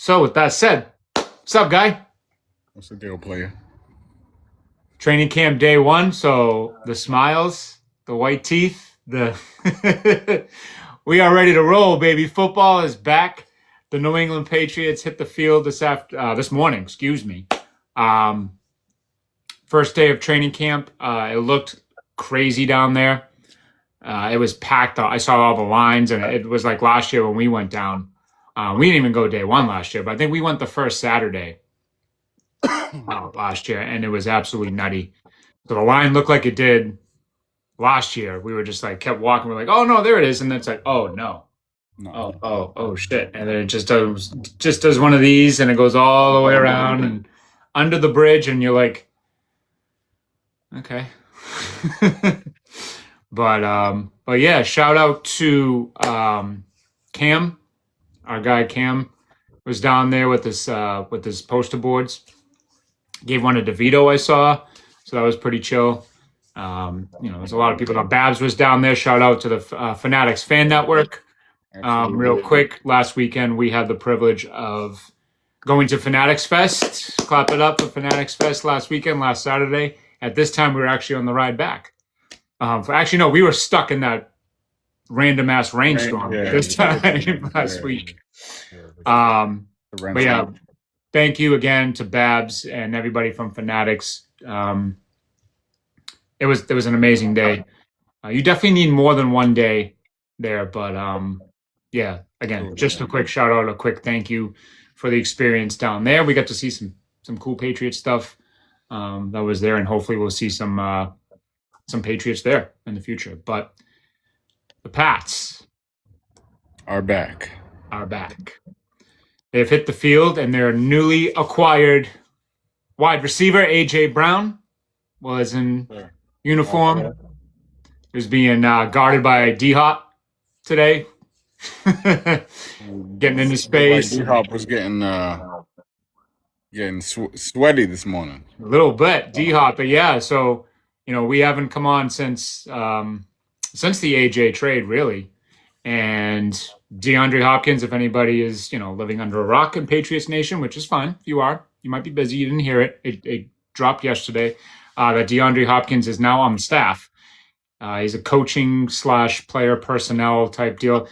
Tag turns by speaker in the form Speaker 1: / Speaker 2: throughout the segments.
Speaker 1: So with that said, what's up, guy?
Speaker 2: What's the deal, player?
Speaker 1: Training camp day one. So the smiles, the white teeth, the we are ready to roll, baby. Football is back. The New England Patriots hit the field this morning. Excuse me. Um, First day of training camp. It looked crazy down there. It was packed. I saw all the lines, and it was like last year when we went down. We didn't even go day one last year, but I think we went the first Saturday last year, and it was absolutely nutty. So the line looked like it did last year. We were just like kept walking. We're like, oh no, there it is, and then it's like, oh no,
Speaker 2: No.
Speaker 1: oh shit, and then it just does one of these, and it goes all the way around and under the bridge, and you're like, okay. But yeah, shout out to Cam, our guy Cam was down there with his poster boards. Gave one to DeVito, I saw, so that was pretty chill. There's a lot of people. Babs was down there. Shout out to the Fanatics Fan Network. Real quick, last weekend we had the privilege of going to Fanatics Fest. Clap it up for Fanatics Fest last weekend, last Saturday. At this time, we were actually on the ride back. Actually, no, we were stuck in that random ass rainstorm this time last week. But yeah, thank you again to Babs and everybody from Fanatics. It was an amazing day. You definitely need more than one day there, but yeah, again, just a quick shout out, a quick thank you for the experience down there. We got to see some cool Patriot stuff that was there, and hopefully we'll see some Patriots there in the future. But the Pats
Speaker 2: are back.
Speaker 1: They've hit the field, and their newly acquired wide receiver, A.J. Brown, was in uniform. He was being guarded by D-Hop today. Getting into space.
Speaker 2: D-Hop was getting sweaty this morning.
Speaker 1: A little bit, D-Hop. But yeah, so, we haven't come on since the AJ trade, really. And DeAndre Hopkins, if anybody is, living under a rock in Patriots Nation, which is fine. If you are, you might be busy. You didn't hear it. It dropped yesterday that DeAndre Hopkins is now on the staff. He's a coaching / player personnel type deal.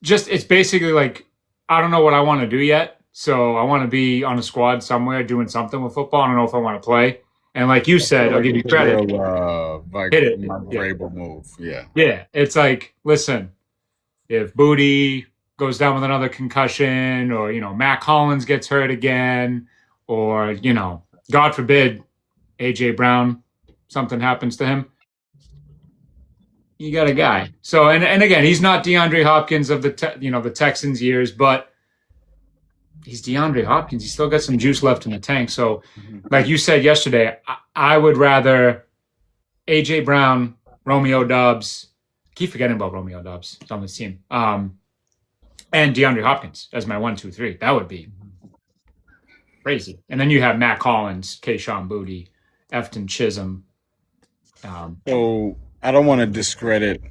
Speaker 1: It's basically like, I don't know what I want to do yet. So I want to be on a squad somewhere doing something with football. I don't know if I want to play. And like you said, I'll give you credit.
Speaker 2: Hit it. Vrabel move. Yeah.
Speaker 1: Yeah. It's like, listen, if Booty goes down with another concussion, or, Matt Collins gets hurt again, or, God forbid, A.J. Brown, something happens to him, you got a guy. So, and again, he's not DeAndre Hopkins of the Texans years, but he's DeAndre Hopkins. He's still got some juice left in the tank. So, like you said yesterday, I would rather A.J. Brown, Romeo Doubs. I keep forgetting about Romeo Doubs. It's on this team. And DeAndre Hopkins as my 1, 2, 3. That would be crazy. And then you have Matt Collins, Kayshon Boutte, Efton Chisholm.
Speaker 2: So I don't want to discredit.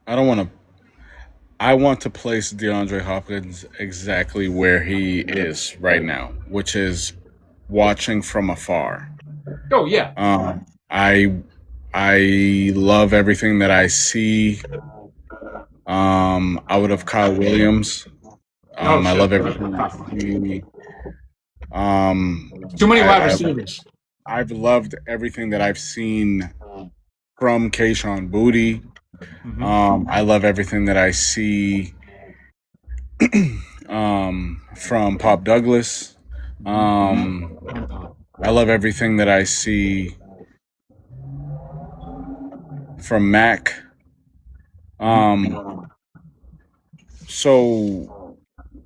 Speaker 2: I want to place DeAndre Hopkins exactly where he is right now, which is watching from afar.
Speaker 1: Oh yeah.
Speaker 2: I love everything that I see out of Kyle Williams. I love everything I see.
Speaker 1: Too many wide receivers.
Speaker 2: I've loved everything that I've seen from Kayshon Boutte. I love everything that I see from Pop Douglas. I love everything that I see from Mac. So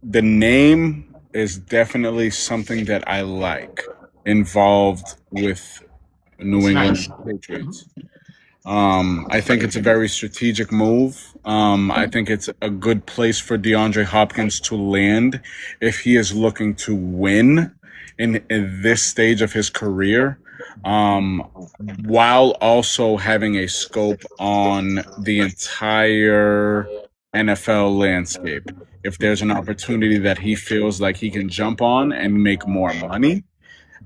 Speaker 2: the name is definitely something that I like involved with New England Patriots. I think it's a very strategic move. I think it's a good place for DeAndre Hopkins to land if he is looking to win in this stage of his career, while also having a scope on the entire NFL landscape. If there's an opportunity that he feels like he can jump on and make more money,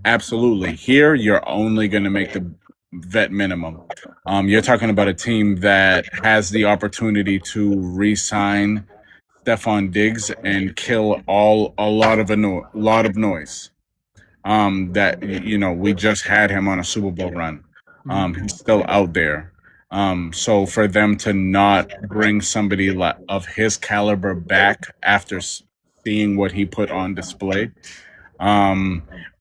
Speaker 2: absolutely. Here, you're only going to make the vet minimum. You're talking about a team that has the opportunity to re-sign Stephon Diggs and kill a lot of noise. That we just had him on a Super Bowl run. He's still out there. So for them to not bring somebody of his caliber back after seeing what he put on display,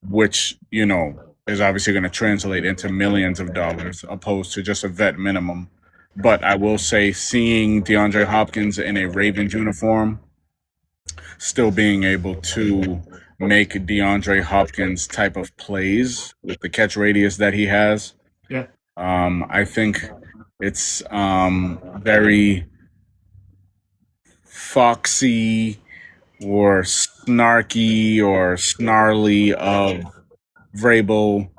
Speaker 2: which is obviously going to translate into millions of dollars, opposed to just a vet minimum. But I will say, seeing DeAndre Hopkins in a Ravens uniform, still being able to make DeAndre Hopkins type of plays with the catch radius that he has.
Speaker 1: Yeah.
Speaker 2: I think it's very foxy or snarky or snarly of Vrabel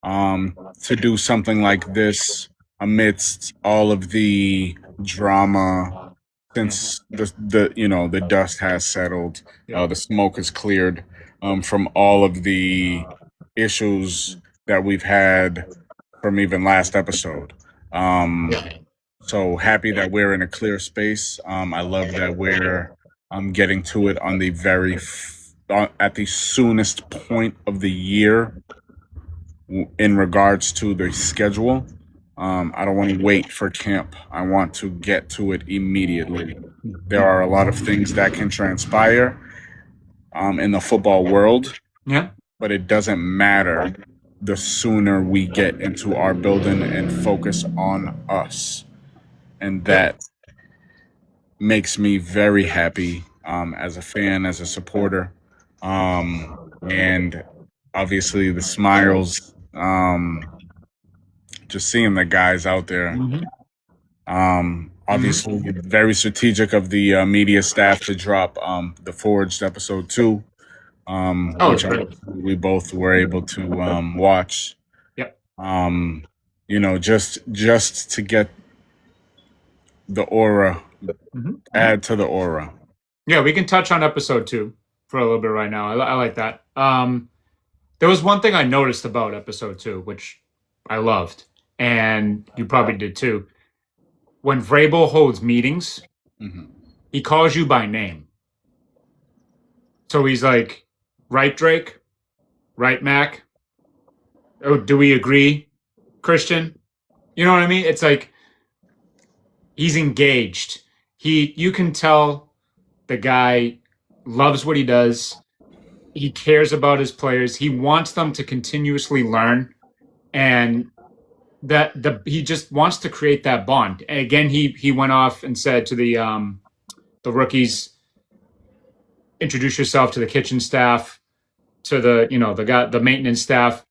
Speaker 2: to do something like this amidst all of the drama, since the dust has settled, the smoke is cleared from all of the issues that we've had from even last episode. So happy that we're in a clear space. I love that we're getting to it on the at the soonest point of the year in regards to the schedule. I don't want to wait for camp. I want to get to it immediately. There are a lot of things that can transpire in the football world.
Speaker 1: Yeah.
Speaker 2: But it doesn't matter the sooner we get into our building and focus on us. And that makes me very happy as a fan, as a supporter. And obviously the smiles, just seeing the guys out there. Obviously very strategic of the media staff to drop the Forged episode 2. Which we both were able to watch.
Speaker 1: Yep.
Speaker 2: Just to get the aura, add to the aura.
Speaker 1: Yeah, we can touch on episode 2 for a little bit right now. I like that. There was one thing I noticed about episode 2, which I loved, and you probably did too. When Vrabel holds meetings, he calls you by name. So he's like, right, Drake? Right, Mac? Oh, do we agree, Christian? You know what I mean? It's like he's engaged. You can tell the guy loves what he does. He cares about his players. He wants them to continuously learn, and he just wants to create that bond. And again, he went off and said to the rookies, introduce yourself to the kitchen staff, to the maintenance staff.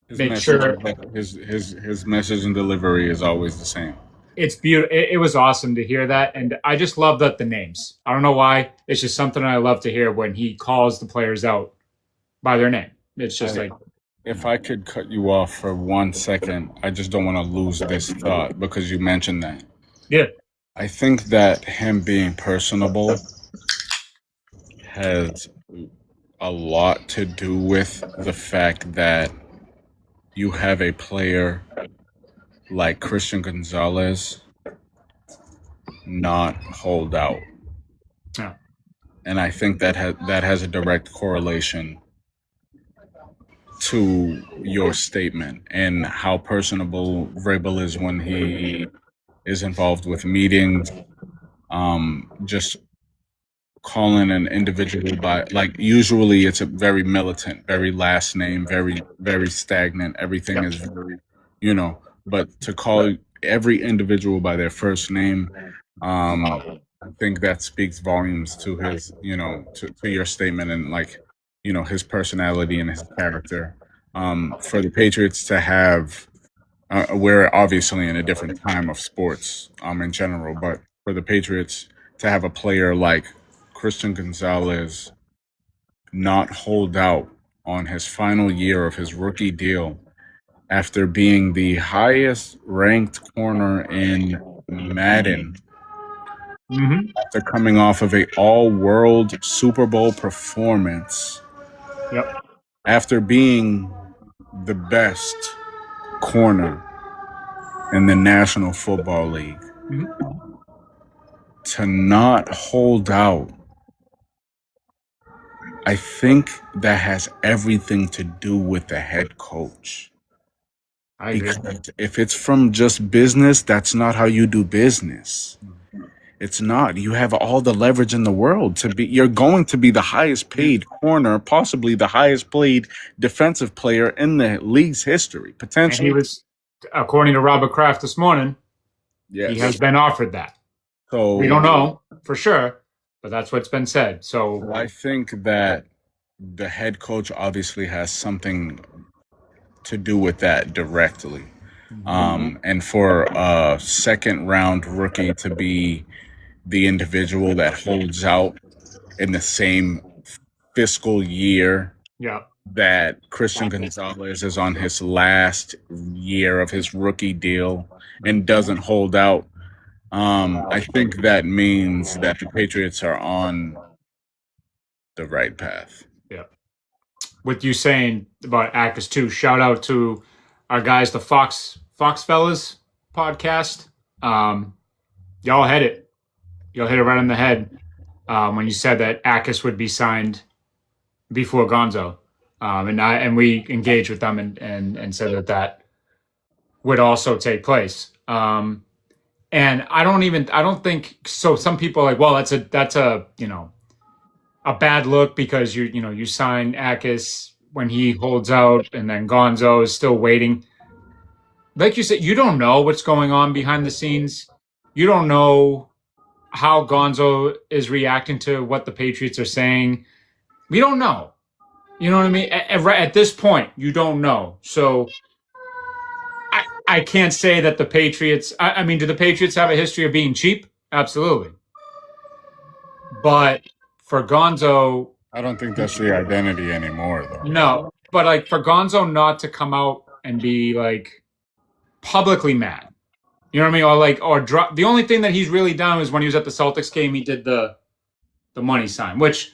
Speaker 2: His message and delivery is always the same.
Speaker 1: It's beautiful. It was awesome to hear that, and I just love the names. I don't know why. It's just something I love to hear when he calls the players out by their name. It's just
Speaker 2: if I could cut you off for 1 second, I just don't want to lose this thought because you mentioned that.
Speaker 1: Yeah.
Speaker 2: I think that him being personable has a lot to do with the fact that you have a player like Christian Gonzalez not hold out.
Speaker 1: Yeah.
Speaker 2: And I think that has a direct correlation to your statement and how personable Vrabel is when he is involved with meetings. Just calling an individual by, like, usually it's a very militant, very last name, very, very stagnant. Everything is very, but to call every individual by their first name, I think that speaks volumes to his, to your statement and his personality and his character. For the Patriots to have, we're obviously in a different time of sports in general, but for the Patriots to have a player like Christian Gonzalez not hold out on his final year of his rookie deal after being the highest ranked corner in Madden
Speaker 1: Mm-hmm.
Speaker 2: after coming off of a all-world Super Bowl performance,
Speaker 1: Yep.
Speaker 2: after being the best corner in the National Football League,
Speaker 1: Mm-hmm.
Speaker 2: to not hold out, I think that has everything to do with the head coach.
Speaker 1: I agree.
Speaker 2: Because if it's from just business, that's not how you do business. It's not. You have all the leverage in the world to be. You're going to be the highest paid corner, possibly the highest paid defensive player in the league's history,
Speaker 1: And
Speaker 2: potentially.
Speaker 1: he was, according to Robert Kraft this morning,
Speaker 2: Yes.
Speaker 1: he has been offered that.
Speaker 2: So
Speaker 1: We don't know for sure, but that's what's been said. So
Speaker 2: I think that the head coach obviously has something to do with that directly. And for a second round rookie to be the individual that holds out in the same fiscal year
Speaker 1: yeah,
Speaker 2: that Christian Gonzalez is on his last year of his rookie deal and doesn't hold out, I think that means that the Patriots are on the right path.
Speaker 1: yeah. With you saying about Actors too, shout out to our guys, the Fox Fellas podcast. Y'all hit it. Y'all hit it right on the head when you said that Akis would be signed before Gonzo, and we engaged with them and said that would also take place. And I don't think so. Some people are like, well, that's a a bad look because you sign Akis when he holds out, and then Gonzo is still waiting. Like you said, you don't know what's going on behind the scenes. You don't know how Gonzo is reacting to what the Patriots are saying. We don't know. You know what I mean? At this point, you don't know. So I can't say that the Patriots. I mean, do the Patriots have a history of being cheap? Absolutely. But for Gonzo,
Speaker 2: I don't think that's the identity anymore, though.
Speaker 1: no. But like for Gonzo not to come out and be like publicly mad, you know what I mean? Or drop. The only thing that he's really done is when he was at the Celtics game, he did the money sign, which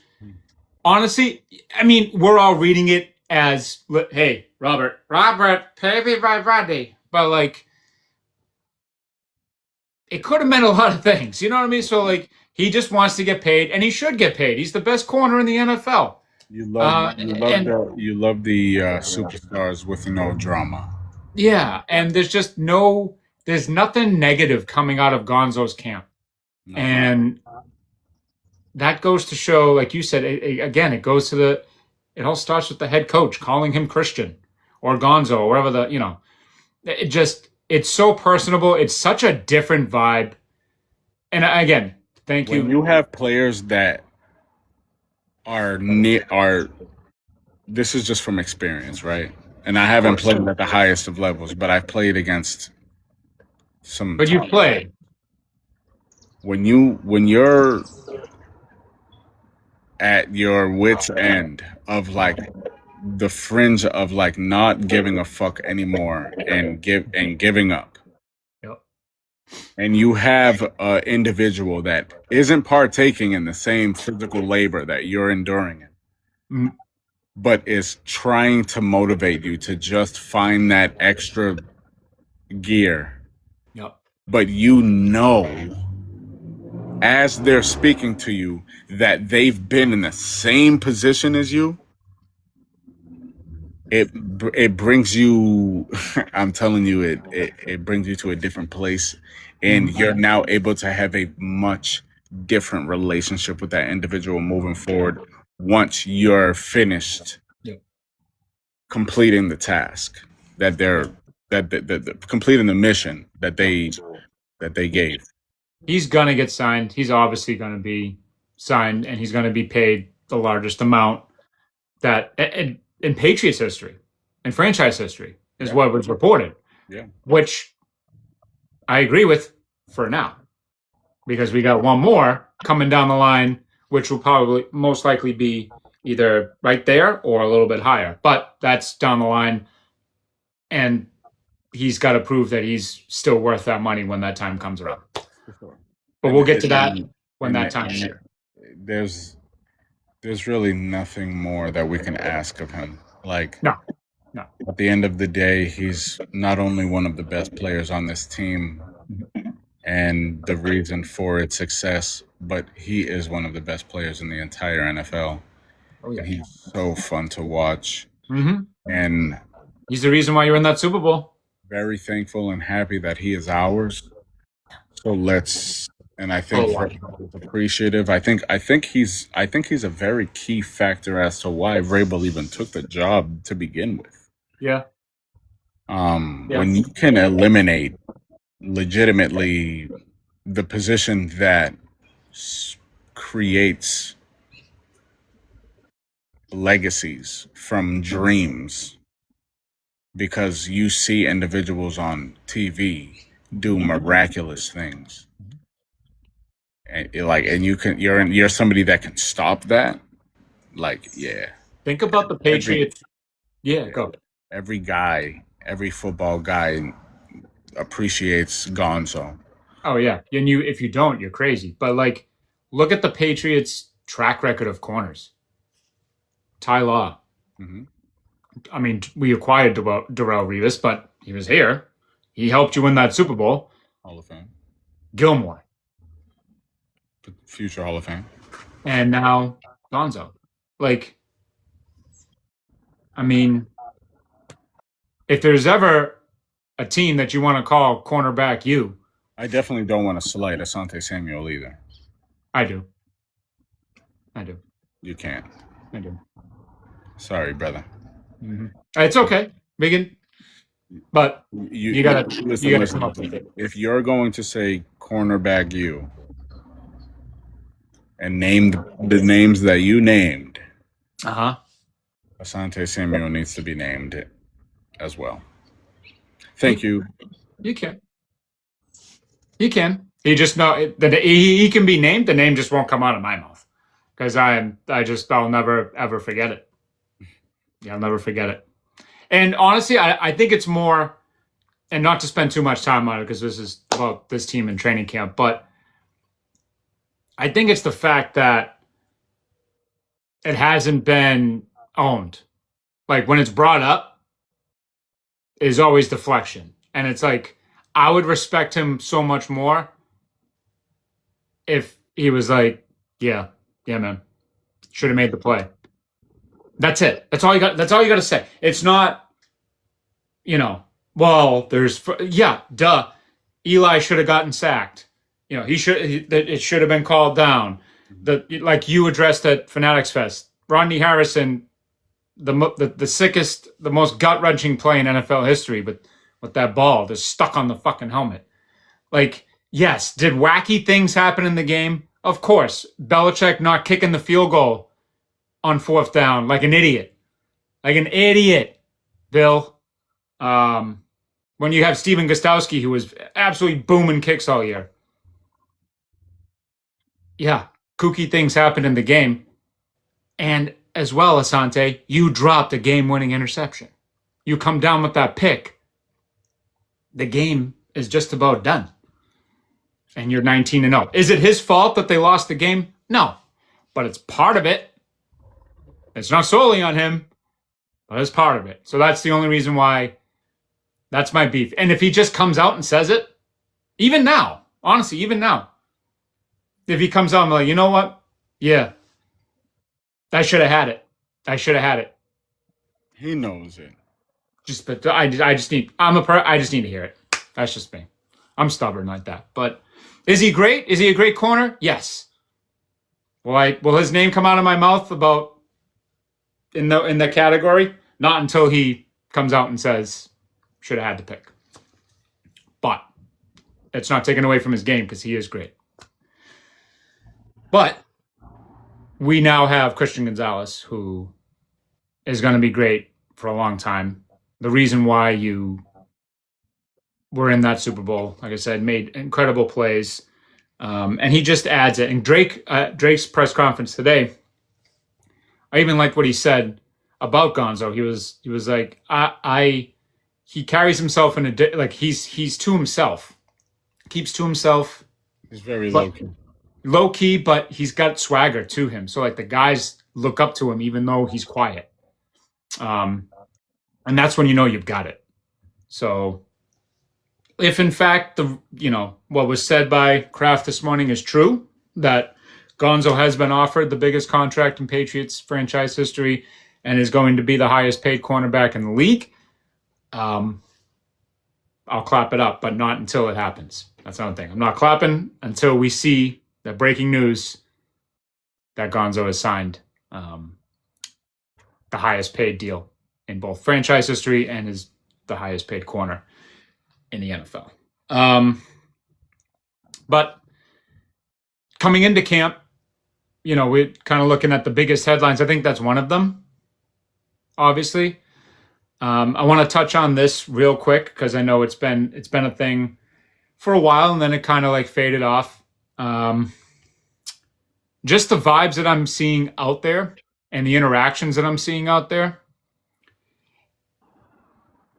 Speaker 1: honestly, I mean, we're all reading it as, hey, Robert, pay me my money. But like, it could have meant a lot of things. You know what I mean? So like, he just wants to get paid, and he should get paid. He's the best corner in the NFL.
Speaker 2: You love the superstars with no drama.
Speaker 1: Yeah, and there's nothing negative coming out of Gonzo's camp. No. And that goes to show, like you said, again, it all starts with the head coach calling him Christian or Gonzo or whatever it's so personable. It's such a different vibe. And again, thank you.
Speaker 2: When you have players that are this is just from experience, right? And I haven't played at the highest of levels, but I've played against some.
Speaker 1: But you played.
Speaker 2: When you're at your wit's end of like the fringe of like not giving a fuck anymore and giving up.
Speaker 1: Yep.
Speaker 2: And you have an individual that isn't partaking in the same physical labor that you're enduring in, but is trying to motivate you to just find that extra gear.
Speaker 1: Yep.
Speaker 2: But as they're speaking to you, that they've been in the same position as you, it brings you, I'm telling you, it brings you to a different place, and you're now able to have a much different relationship with that individual moving forward once you're finished completing the task that completing the mission that they gave.
Speaker 1: He's gonna get signed. He's obviously gonna be signed, and he's gonna be paid the largest amount that in Patriots history and franchise history is what was reported.
Speaker 2: Yeah.
Speaker 1: Which I agree with for now, because we got one more coming down the line, which will probably most likely be either right there or a little bit higher. But that's down the line, and he's got to prove that he's still worth that money when that time comes around.
Speaker 2: For sure.
Speaker 1: But we'll get to that when that time is here.
Speaker 2: There's really nothing more that we can ask of him. Like,
Speaker 1: No.
Speaker 2: At the end of the day, he's not only one of the best players on this team and the reason for its success, but he is one of the best players in the entire NFL.
Speaker 1: Oh, yeah.
Speaker 2: He's so fun to watch.
Speaker 1: Mm-hmm.
Speaker 2: And
Speaker 1: he's the reason why you're in that Super Bowl.
Speaker 2: Very thankful and happy that he is ours. So and I think he's appreciative. I think he's a very key factor as to why Vrabel even took the job to begin with.
Speaker 1: Yeah.
Speaker 2: When you can eliminate legitimately the position that creates legacies from dreams, because you see individuals on TV do miraculous things, and you're somebody that can stop that. Like, yeah.
Speaker 1: Think about the Patriots. Go.
Speaker 2: Every football guy appreciates Gonzo.
Speaker 1: Oh yeah, and if you don't, you're crazy. But like, look at the Patriots' track record of corners. Ty Law.
Speaker 2: Mm-hmm.
Speaker 1: I mean, we acquired Darrelle Revis, but he was here. He helped you win that Super Bowl.
Speaker 2: Hall of Fame.
Speaker 1: Gilmore.
Speaker 2: Future Hall of Fame.
Speaker 1: And now Gonzo. Like, I mean, if there's ever a team that you want to call cornerback you.
Speaker 2: I definitely don't want to slight Asante Samuel either.
Speaker 1: I do.
Speaker 2: You can't.
Speaker 1: I do.
Speaker 2: Sorry, brother.
Speaker 1: Mm-hmm. It's okay, Megan. But you gotta come up with it.
Speaker 2: If you're going to say cornerback you and name the names that you named, Asante Samuel needs to be named as well. Thank you.
Speaker 1: You can. He can. He just know that he can be named. The name just won't come out of my mouth because I'll never ever forget it. Yeah, I'll never forget it. And honestly, I think it's more, and not to spend too much time on it because this is about this team in training camp, but I think it's the fact that it hasn't been owned. Like when it's brought up, is always deflection. And it's like, I would respect him so much more if he was like, yeah, man, should have made the play. That's it. That's all you got to say. It's not, well, Eli should have gotten sacked. It should have been called down. Like you addressed at Fanatics Fest, Rodney Harrison, the sickest, the most gut-wrenching play in NFL history, but with that ball just stuck on the fucking helmet. Like, yes, did wacky things happen in the game? Of course. Belichick not kicking the field goal on fourth down like an idiot. Like an idiot, Bill. When you have Steven Gostowski, who was absolutely booming kicks all year. Yeah, kooky things happened in the game. And as well, Asante, you dropped a game-winning interception. You come down with that pick. The game is just about done. And you're 19-0. Is it his fault that they lost the game? No. But it's part of it. It's not solely on him, but it's part of it. So that's the only reason why that's my beef. And if he just comes out and says it, even now, honestly, even now, if he comes out and like, you know what? Yeah, I should have had it.
Speaker 2: He knows it.
Speaker 1: I just need to hear it. That's just me. I'm stubborn like that. But is he great? Is he a great corner? Yes. Will his name come out of my mouth about in the category? Not until he comes out and says should have had the pick. But it's not taken away from his game because he is great. But we now have Christian Gonzalez, who is going to be great for a long time. The reason why you were in that Super Bowl, like I said, made incredible plays. And he just adds it. And Drake's press conference today, I even liked what he said about Gonzo. He was like, he carries himself he's to himself, keeps to himself.
Speaker 2: He's very
Speaker 1: but
Speaker 2: low key.
Speaker 1: low key, but he's got swagger to him. So like the guys look up to him, even though he's quiet. Um, and that's when you know you've got it. So if in fact what was said by Kraft this morning is true, that Gonzo has been offered the biggest contract in Patriots franchise history and is going to be the highest paid cornerback in the league, I'll clap it up, but not until it happens. That's another thing. I'm not clapping until we see the breaking news that Gonzo has signed the highest paid deal in both franchise history and is the highest paid corner in the NFL. But coming into camp, we're kind of looking at the biggest headlines. I think that's one of them, obviously. I want to touch on this real quick because I know it's been a thing for a while, and then it kind of like faded off. Just the vibes that I'm seeing out there and the interactions that I'm seeing out there,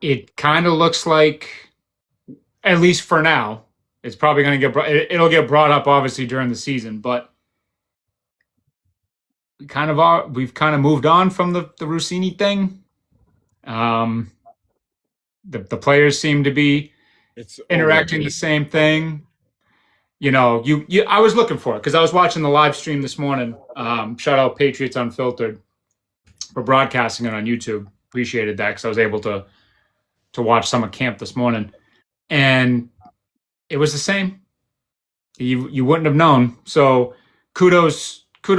Speaker 1: it kind of looks like, at least for now, it's probably going to it'll get brought up obviously during the season, but we've kind of moved on from the Rossini thing. The players seem to be interacting the same thing. I was looking for it because I was watching the live stream this morning. Shout out Patriots Unfiltered for broadcasting it on YouTube. Appreciated that because I was able to watch some of camp this morning, and it was the same. You wouldn't have known. So kudos to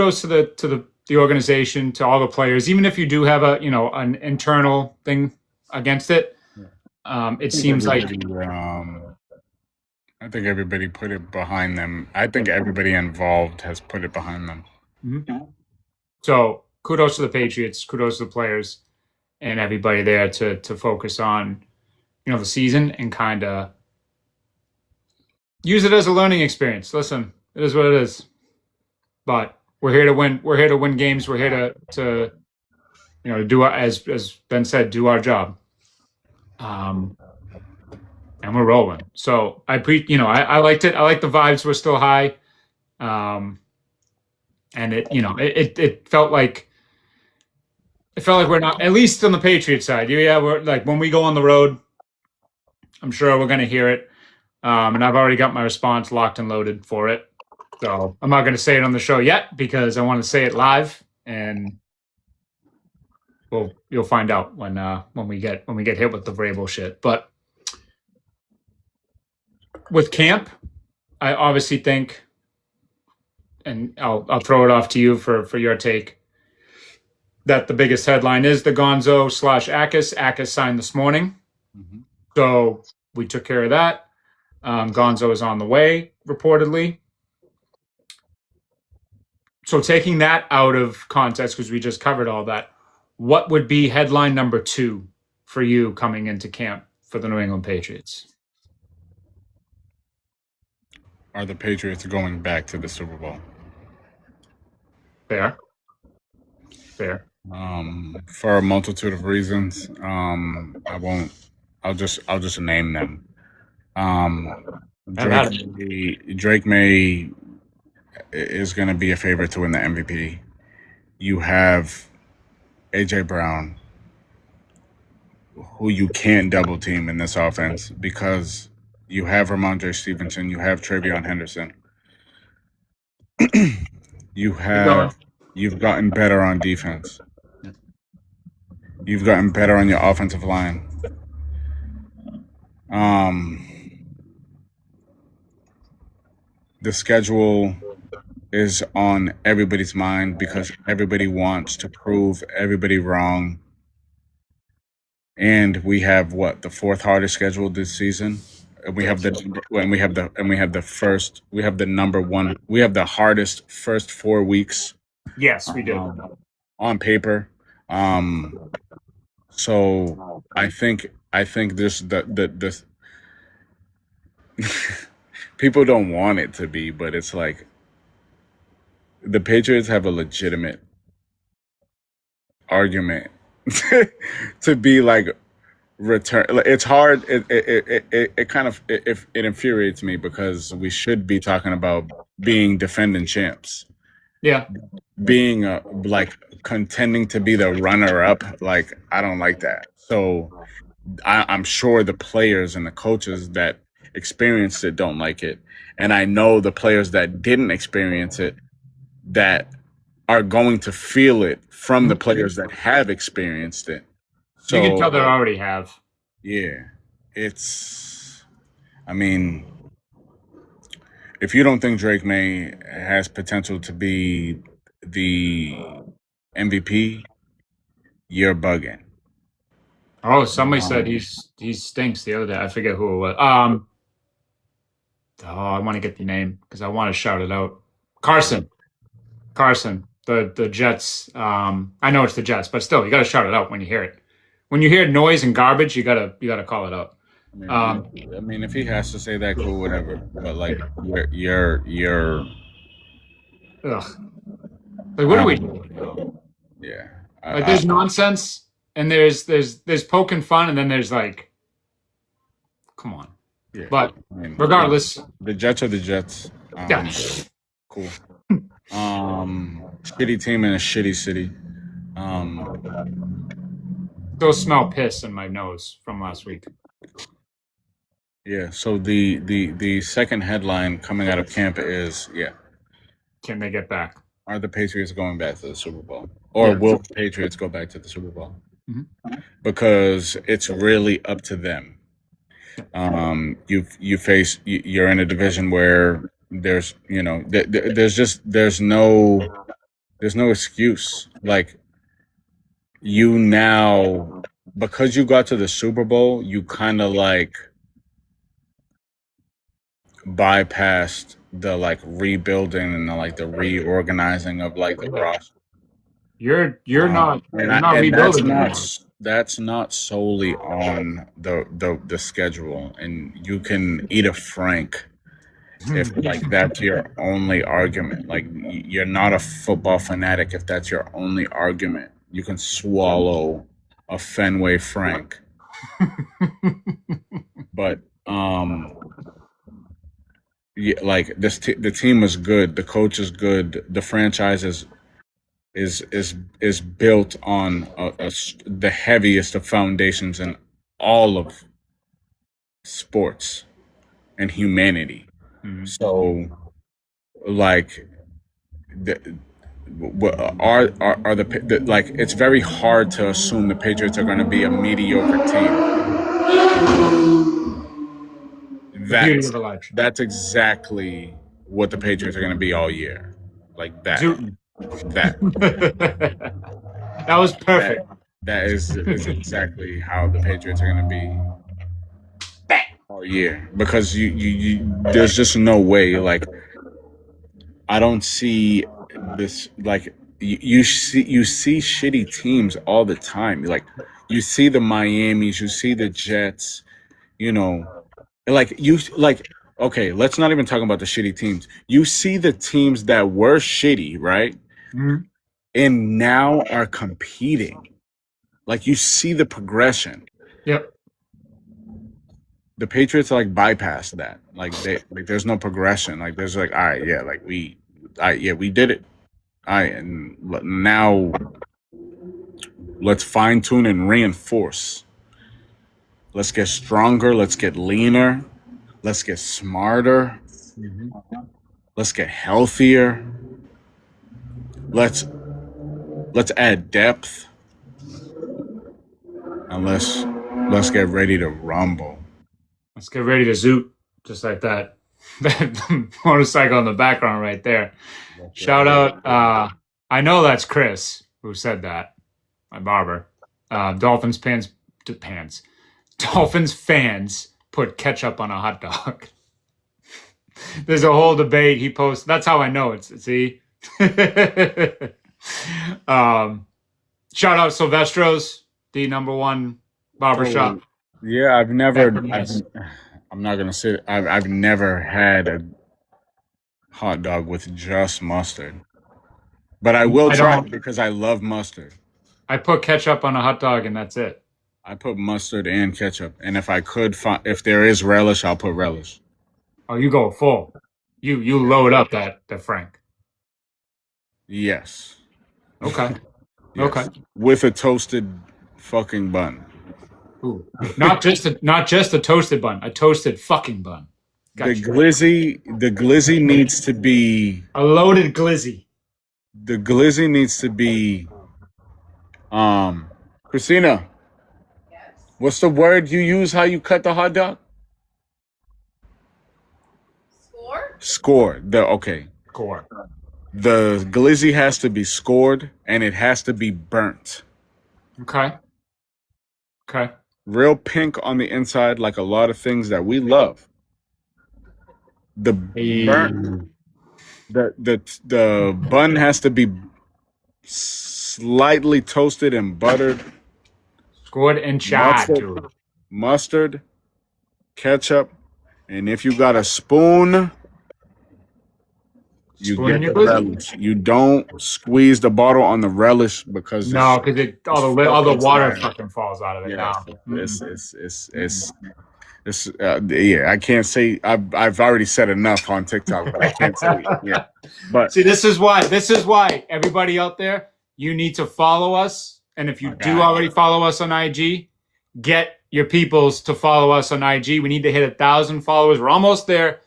Speaker 1: the organization, to all the players. Even if you do have an internal thing against it, it seems like
Speaker 2: I think everybody put it behind them. I think everybody involved has put it behind them.
Speaker 1: Mm-hmm. So kudos to the Patriots, kudos to the players, and everybody there to focus on the season and kind of use it as a learning experience. Listen, it is what it is. But we're here to win. We're here to win games. We're here to do as Ben said, do our job. And we're rolling. So I liked it. I like the vibes were still high. And it felt like we're not, at least on the Patriots side. Yeah, we're like when we go on the road, I'm sure we're going to hear it. And I've already got my response locked and loaded for it. So I'm not going to say it on the show yet because I want to say it live, and you'll find out when we get hit with the Vrabel shit. But with camp, I obviously think, and I'll throw it off to you for your take, that the biggest headline is the Gonzo / Akis. Akis signed this morning. Mm-hmm. So we took care of that. Gonzo is on the way, reportedly. So taking that out of context, because we just covered all that, what would be headline number 2 for you coming into camp for the New England Patriots?
Speaker 2: Are the Patriots going back to the Super Bowl?
Speaker 1: Fair.
Speaker 2: For a multitude of reasons. I'll just name them. Drake May is going to be a favorite to win the MVP. You have AJ Brown, who you can't double team in this offense because you have Ramondre Stevenson, you have Travion Henderson. You've gotten better on defense. You've gotten better on your offensive line. The schedule is on everybody's mind because everybody wants to prove everybody wrong. And we have the 4th hardest schedule this season. We have the hardest first 4 weeks.
Speaker 1: Yes, we do.
Speaker 2: On paper. So I think this the people don't want it to be, but it's like the Patriots have a legitimate argument to be like return. It's hard. It kind of it infuriates me because we should be talking about being defending champs,
Speaker 1: Yeah.
Speaker 2: being like contending to be the runner up. Like I don't like that. So I'm sure the players and the coaches that experienced it don't like it, and I know the players that didn't experience it that are going to feel it from the players that have experienced it. So
Speaker 1: You can tell they already have.
Speaker 2: yeah, it's. I mean, if you don't think Drake May has potential to be the MVP, you're bugging.
Speaker 1: Oh, somebody said he stinks the other day. I forget who it was. I want to get the name because I want to shout it out. Carson. The Jets. I know it's the Jets, but still, you got to shout it out when you hear it. When you hear noise and garbage, you gotta call it out.
Speaker 2: I mean, if he has to say that, cool, whatever. But like, you're
Speaker 1: Ugh. Like, what are we doing?
Speaker 2: yeah.
Speaker 1: Like, there's nonsense, and there's poking fun, and then there's like, come on.
Speaker 2: Yeah.
Speaker 1: But
Speaker 2: I mean,
Speaker 1: regardless,
Speaker 2: the Jets are the Jets.
Speaker 1: yeah.
Speaker 2: Cool. Shitty team in a shitty city.
Speaker 1: Still smell piss in my nose from last week.
Speaker 2: Yeah. So the second headline coming out of camp is
Speaker 1: Can they get back?
Speaker 2: Are the Patriots going back to the Super Bowl, or will the Patriots go back to the Super Bowl?
Speaker 1: Mm-hmm.
Speaker 2: Because it's really up to them. You're in a division where there's there's no excuse. Like you now, because you got to the Super Bowl, you kind of like bypassed the like rebuilding and the reorganizing of like the roster.
Speaker 1: You're not
Speaker 2: And
Speaker 1: rebuilding.
Speaker 2: that's not solely on the schedule, and you can eat a frank if like that's your only argument. Like you're not a football fanatic if that's your only argument. You can swallow a Fenway Frank. But yeah, like the team is good, the coach is good, the franchise is built on the heaviest of foundations in all of sports and humanity.
Speaker 1: Mhm.
Speaker 2: So, like, are the like? It's very hard to assume the Patriots are going to be a mediocre team. That's exactly what the Patriots are going to be all year, like that. That
Speaker 1: was perfect.
Speaker 2: That is exactly how the Patriots are going to be all year, because you there's just no way. Like I don't see this. Like you see shitty teams all the time. Like you see the Miamis, you see the Jets. Okay, let's not even talk about the shitty teams. You see the teams that were shitty, right?
Speaker 1: Mm-hmm.
Speaker 2: And now are competing. Like you see the progression.
Speaker 1: Yep.
Speaker 2: The Patriots bypass that. There's no progression. Like there's all right, yeah, we did it. All right, and now let's fine tune and reinforce. Let's get stronger. Let's get leaner. Let's get smarter.
Speaker 1: Mm-hmm.
Speaker 2: Let's get healthier. Let's add depth. And let's get ready to rumble.
Speaker 1: Let's get ready to zoot, just like that. That motorcycle in the background right there. Shout out. I know that's Chris who said that. My barber. Dolphins fans put ketchup on a hot dog. There's a whole debate he posts. That's how I know it's. See. Shout out Silvestro's, the #1 barbershop.
Speaker 2: Yeah, I'm not gonna say it. I've never had a hot dog with just mustard, but I will try it because I love mustard.
Speaker 1: I put ketchup on a hot dog and that's it.
Speaker 2: I put mustard and ketchup, and if I could find, if there is relish, I'll put relish.
Speaker 1: Oh, you go full. You load up the Frank.
Speaker 2: Yes.
Speaker 1: Okay.
Speaker 2: Yes.
Speaker 1: Okay.
Speaker 2: With a toasted fucking bun.
Speaker 1: Ooh. Not just a toasted bun, a toasted fucking bun.
Speaker 2: The glizzy needs to be
Speaker 1: a loaded glizzy.
Speaker 2: The glizzy needs to be Christina. Yes. What's the word you use how you cut the hot dog? Score. Okay.
Speaker 1: Score.
Speaker 2: The glizzy has to be scored and it has to be burnt.
Speaker 1: Okay. Okay.
Speaker 2: Real pink on the inside, like a lot of things that we love. The burnt, the bun has to be slightly toasted and buttered.
Speaker 1: Scored and charred, dude.
Speaker 2: Mustard, ketchup, and if you got a spoon, you get the relish. You don't squeeze the bottle on the relish because
Speaker 1: all the water fucking falls out of it.
Speaker 2: Yeah, yeah. I can't say I've already said enough on TikTok, but I can't say yeah. But
Speaker 1: see, this is why everybody out there, you need to follow us, and if you do already follow us on IG, get your peoples to follow us on IG. We need to hit 1,000 followers. We're almost there.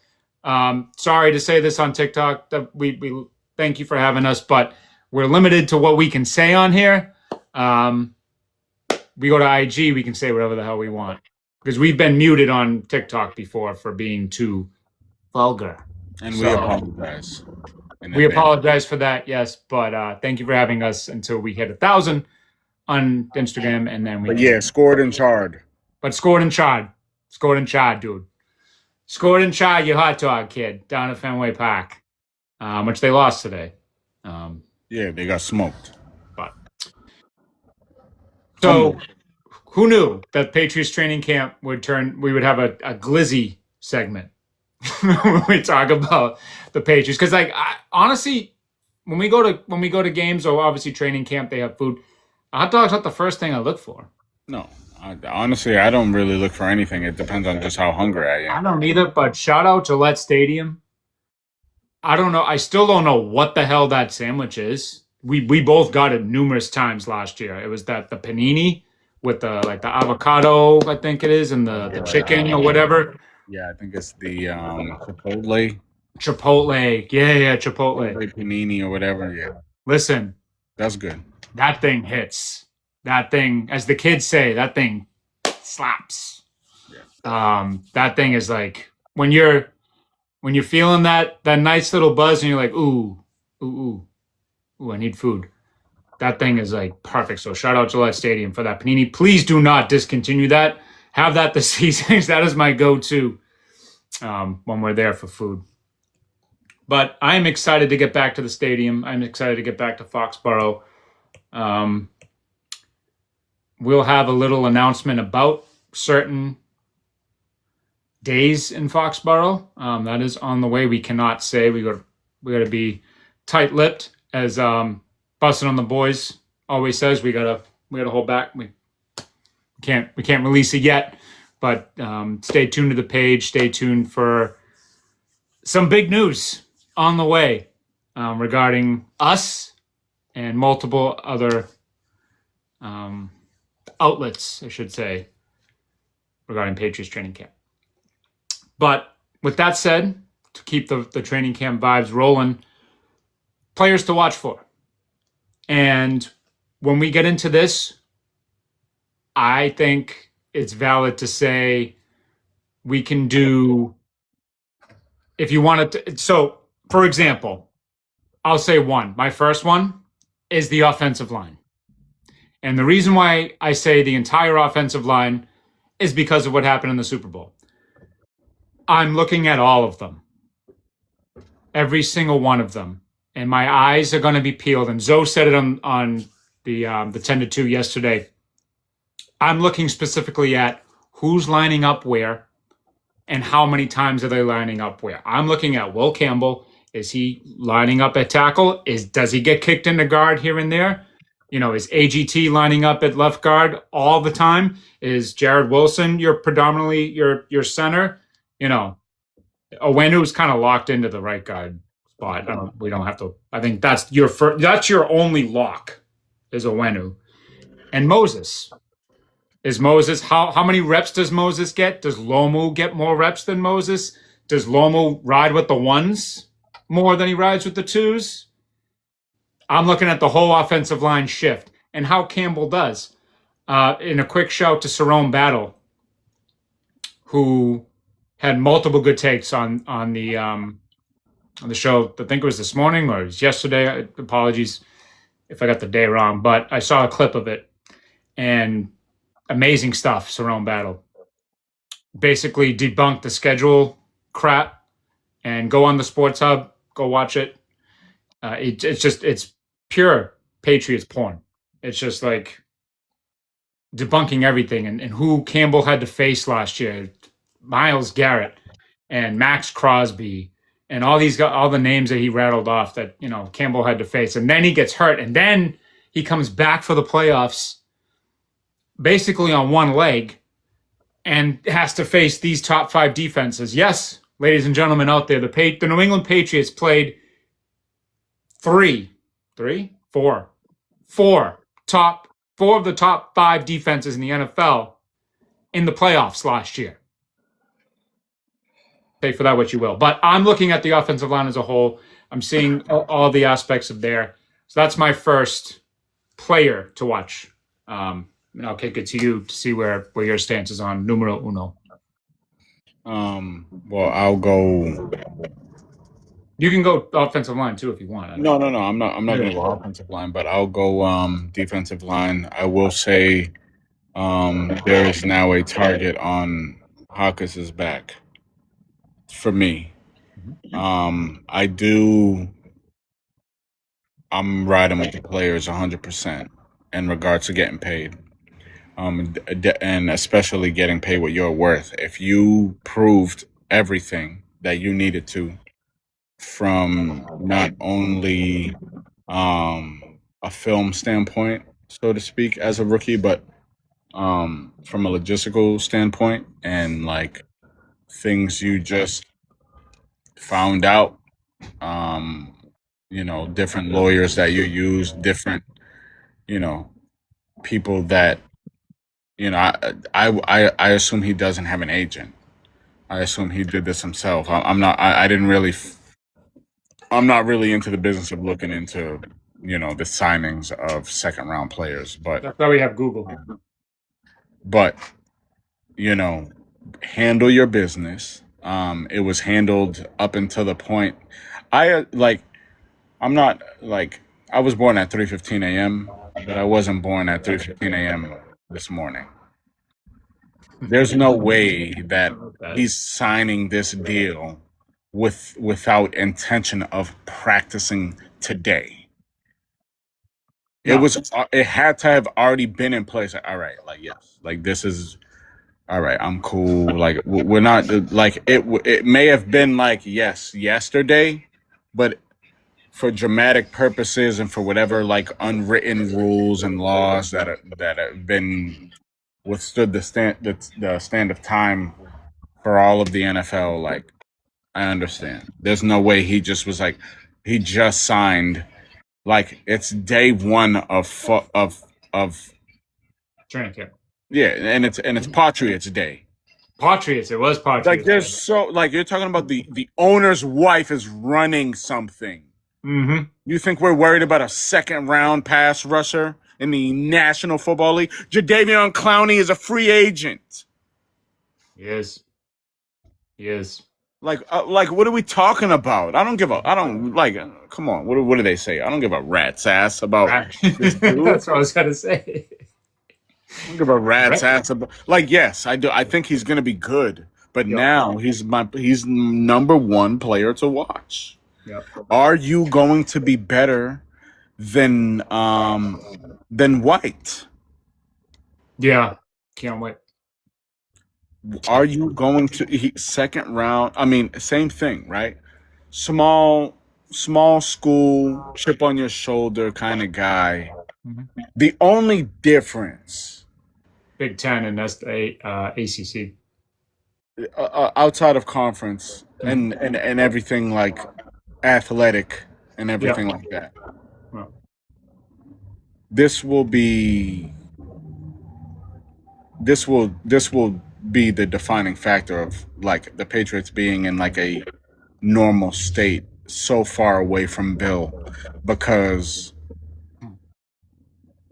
Speaker 1: Sorry to say this on TikTok. We thank you for having us, but we're limited to what we can say on here. We go to IG, we can say whatever the hell we want because we've been muted on TikTok before for being too vulgar.
Speaker 2: And we apologize.
Speaker 1: We apologize for that, yes. But thank you for having us until we hit 1,000 on Instagram, and then
Speaker 2: scored and charred.
Speaker 1: But scored and charred, dude. Scored and charred your hot dog, kid, down at Fenway Park, which they lost today.
Speaker 2: They got smoked.
Speaker 1: So, who knew that Patriots training camp we would have a glizzy segment when we talk about the Patriots? Because, honestly, when we go to games or obviously training camp, they have food. Hot dog's not the first thing I look for.
Speaker 2: No, honestly, I don't really look for anything. It depends on just how hungry I am.
Speaker 1: I don't either. But shout out Gillette Stadium. I don't know. I still don't know what the hell that sandwich is. We both got it numerous times last year. It was the panini with the avocado, I think it is, and the chicken or whatever.
Speaker 2: Yeah, I think it's the Chipotle.
Speaker 1: Chipotle. Yeah, Chipotle.
Speaker 2: Panini or whatever, yeah.
Speaker 1: Listen.
Speaker 2: That's good.
Speaker 1: That thing hits. That thing, as the kids say, that thing slaps. Yeah. That thing is like when you're feeling that nice little buzz and you're like, ooh, I need food. That thing is like perfect. So shout out Gillette Stadium for that panini. Please do not discontinue that. Have that this season. That is my go-to when we're there for food. But I am excited to get back to the stadium. I'm excited to get back to Foxborough. We'll have a little announcement about certain days in Foxborough. That is on the way. We cannot say. We got to be tight-lipped, as Bustin' on the Boys always says. We gotta hold back. We can't release it yet. But stay tuned to the page. Stay tuned for some big news on the way regarding us and multiple other outlets, I should say, regarding Patriots training camp. But with that said, to keep the training camp vibes rolling, players to watch for. And when we get into this, I think it's valid to say we can do, if you wanted to. So, for example, I'll say one. My first one is the offensive line. And the reason why I say the entire offensive line is because of what happened in the Super Bowl. I'm looking at all of them. Every single one of them. And my eyes are going to be peeled. And Zoe said it on the 10-2 yesterday. I'm looking specifically at who's lining up where and how many times are they lining up where. I'm looking at Will Campbell. Is he lining up at tackle? Does he get kicked into guard here and there? Is AGT lining up at left guard all the time? Is Jared Wilson your predominantly your center? Owenu's kind of locked into the right guard spot. We don't have to. I think that's your only lock is Owenu and Moses. Is Moses how many reps does Moses get? Does Lomu get more reps than Moses? Does Lomu ride with the ones more than he rides with the twos? I'm looking at the whole offensive line shift and how Campbell does. In a quick shout to Cerrone Battle, who had multiple good takes on the show. I think it was this morning or it was yesterday. Apologies if I got the day wrong, but I saw a clip of it and amazing stuff. Cerrone Battle basically debunked the schedule crap and go on the Sports Hub, go watch it. It's pure Patriots porn. It's just like debunking everything and who Campbell had to face last year. Myles Garrett and Max Crosby and all the names that he rattled off that Campbell had to face, and then he gets hurt, and then he comes back for the playoffs, basically on one leg, and has to face these top 5 defenses. Yes, ladies and gentlemen out there, the New England Patriots played four of the top 5 defenses in the NFL in the playoffs last year. Take for that what you will. But I'm looking at the offensive line as a whole. I'm seeing all the aspects of there. So that's my first player to watch. And I'll kick it to you to see where your stance is on numero uno.
Speaker 2: Well, I'll go.
Speaker 1: You can go offensive line too if you want.
Speaker 2: No. I'm not going to go offensive line, but I'll go defensive line. I will say there is now a target on Hawkins' back for me. I'm riding with the players 100% in regards to getting paid. And especially getting paid what you're worth. If you proved everything that you needed to from not only a film standpoint, so to speak, as a rookie, but from a logistical standpoint and like things you just found out, different lawyers that you use, different, people that, I assume he doesn't have an agent. I assume he did this himself. I'm not really into the business of looking into, the signings of second round players, but
Speaker 1: that's why we have Google.
Speaker 2: But, handle your business. It was handled up until the point I was born at 3:15 a.m., but I wasn't born at 3:15 a.m. this morning. There's no way that he's signing this deal without intention of practicing today. It had to have already been in place. All right, yes, this is all right. I'm cool. We're not it may have been yes yesterday, but for dramatic purposes and for whatever unwritten rules and laws that have been withstood the stand of time for all of the NFL, I understand. There's no way he just was he just signed. It's day one of
Speaker 1: training camp.
Speaker 2: Yeah, and it's Patriots Day.
Speaker 1: Patriots. It was Patriots.
Speaker 2: There's you're talking about the owner's wife is running something.
Speaker 1: Mm-hmm.
Speaker 2: You think we're worried about a second round pass rusher in the National Football League? Jadeveon Clowney is a free agent.
Speaker 1: He is.
Speaker 2: What are we talking about? Come on. What do they say? I don't give a rat's ass about this dude.
Speaker 1: That's what I was going to say.
Speaker 2: I don't give a rat's ass about, yes, I do. I think he's going to be good, but now he's number one player to watch.
Speaker 1: Yep.
Speaker 2: Are you going to be better than White?
Speaker 1: Yeah. Can't wait.
Speaker 2: Are you going to second round? I mean, same thing, right? Small school, chip on your shoulder kind of guy.
Speaker 1: Mhm.
Speaker 2: The only difference
Speaker 1: Big Ten and that's the ACC.
Speaker 2: outside of conference
Speaker 1: Mhm.
Speaker 2: and everything like athletic and
Speaker 1: Yeah.
Speaker 2: everything like that,
Speaker 1: Well,
Speaker 2: this will be this will be the defining factor of like the Patriots being in like a normal state so far away from Bill, because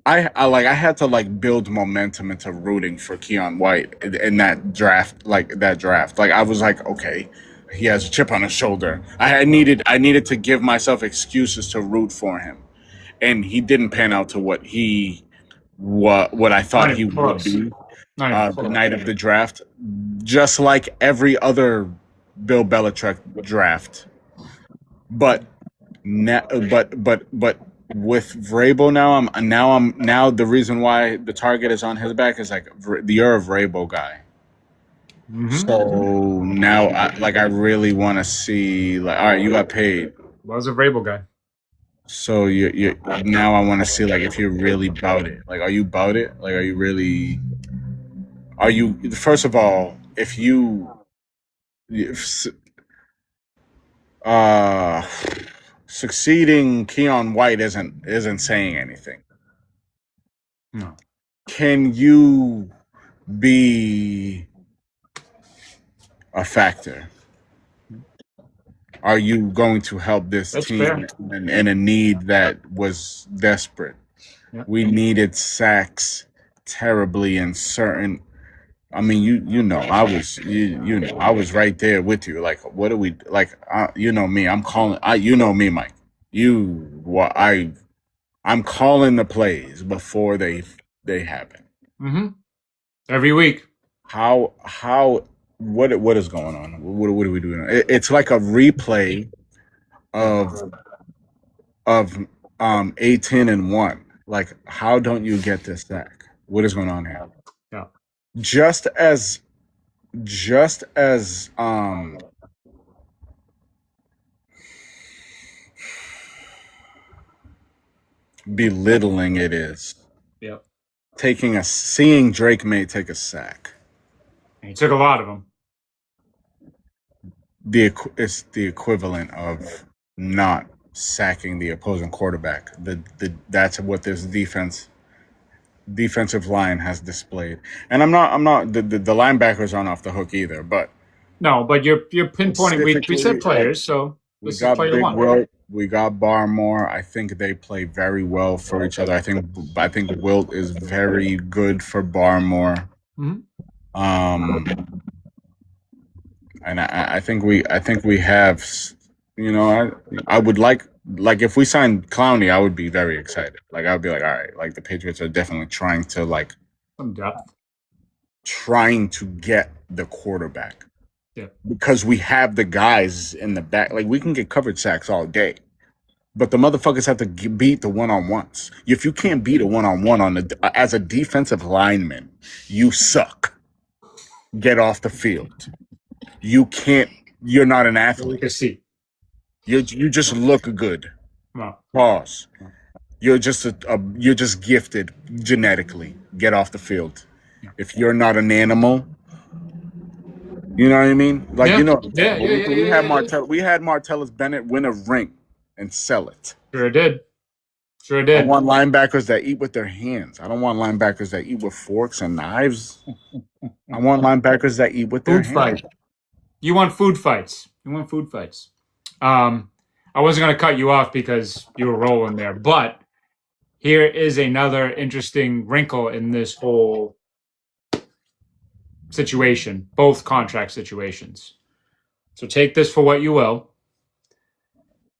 Speaker 2: I had to like build momentum into rooting for Keon White in that draft, like I was like, okay, he has a chip on his shoulder. I needed to give myself excuses to root for him, and he didn't pan out to what I thought
Speaker 1: not
Speaker 2: he
Speaker 1: even
Speaker 2: would
Speaker 1: close.
Speaker 2: be
Speaker 1: Not even
Speaker 2: the
Speaker 1: close.
Speaker 2: night of the draft, just like every other Bill Belichick draft. But but with Vrabel now the reason why the target is on his back is like you're a Vrabel guy.
Speaker 1: Mm-hmm.
Speaker 2: So now I really want to see, like, all right, you got paid.
Speaker 1: Was a Vrabel guy.
Speaker 2: So you now I want to see like if you're really about it. Like, are you about it? Like, are you really? Are you, first of all, if, uh succeeding Keon White isn't saying anything.
Speaker 1: No.
Speaker 2: Can you be a factor? Are you going to help this
Speaker 1: That's
Speaker 2: team
Speaker 1: fair.
Speaker 2: in a need that was desperate?
Speaker 1: Yeah.
Speaker 2: We needed sacks terribly in certain. I mean, I was right there with you. Like, what do we like? You know me. You know me, Mike. I'm calling the plays before they happen.
Speaker 1: Mm-hmm. Every week.
Speaker 2: How what is going on? What are we doing? It's like a replay of 18-1. Like, how don't you get this sack? What is going on here?
Speaker 1: Yeah.
Speaker 2: Just as belittling it is
Speaker 1: Yeah.
Speaker 2: seeing Drake May take a sack.
Speaker 1: And he took a lot of them.
Speaker 2: It's the equivalent of not sacking the opposing quarterback. That's what this defensive line has displayed. And I'm not the linebackers aren't off the hook either, but
Speaker 1: No, but you're pinpointing. We said players, so
Speaker 2: we
Speaker 1: this is
Speaker 2: got
Speaker 1: player
Speaker 2: Big
Speaker 1: one.
Speaker 2: Wilt, we got Barmore. I think they play very well for each other. I think Wilt is very good for Barmore.
Speaker 1: Mhm.
Speaker 2: And I think we have, I would like if we signed Clowney, I would be very excited. Like, I would be like, all right, like the Patriots are definitely trying to get the quarterback.
Speaker 1: Yeah.
Speaker 2: Because we have the guys in the back. Like, we can get coverage sacks all day, but the motherfuckers have to beat the one-on-ones. If you can't beat a one-on-one as a defensive lineman, you suck. Get off the field. You can't. You're not an athlete.
Speaker 1: We can see.
Speaker 2: You just look good.
Speaker 1: No.
Speaker 2: Pause. You're just you're just gifted genetically. Get off the field.
Speaker 1: Yeah.
Speaker 2: If you're not an animal, you know what I mean? Like, we had Martellus Bennett win a ring and sell it.
Speaker 1: Sure did.
Speaker 2: I want linebackers that eat with their hands. I don't want linebackers that eat with forks and knives. I want linebackers that eat with their hands.
Speaker 1: You want food fights. I wasn't going to cut you off because you were rolling there, but here is another interesting wrinkle in this whole situation, both contract situations. So take this for what you will.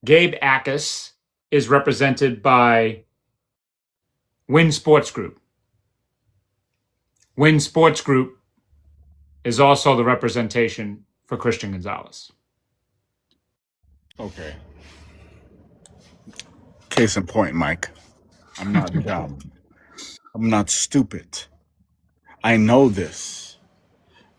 Speaker 1: Gabe Ackus is represented by Win Sports Group. Win Sports Group is also the representation for Christian Gonzalez.
Speaker 2: Okay. Case in point, Mike. I'm not dumb. I'm not stupid. I know this.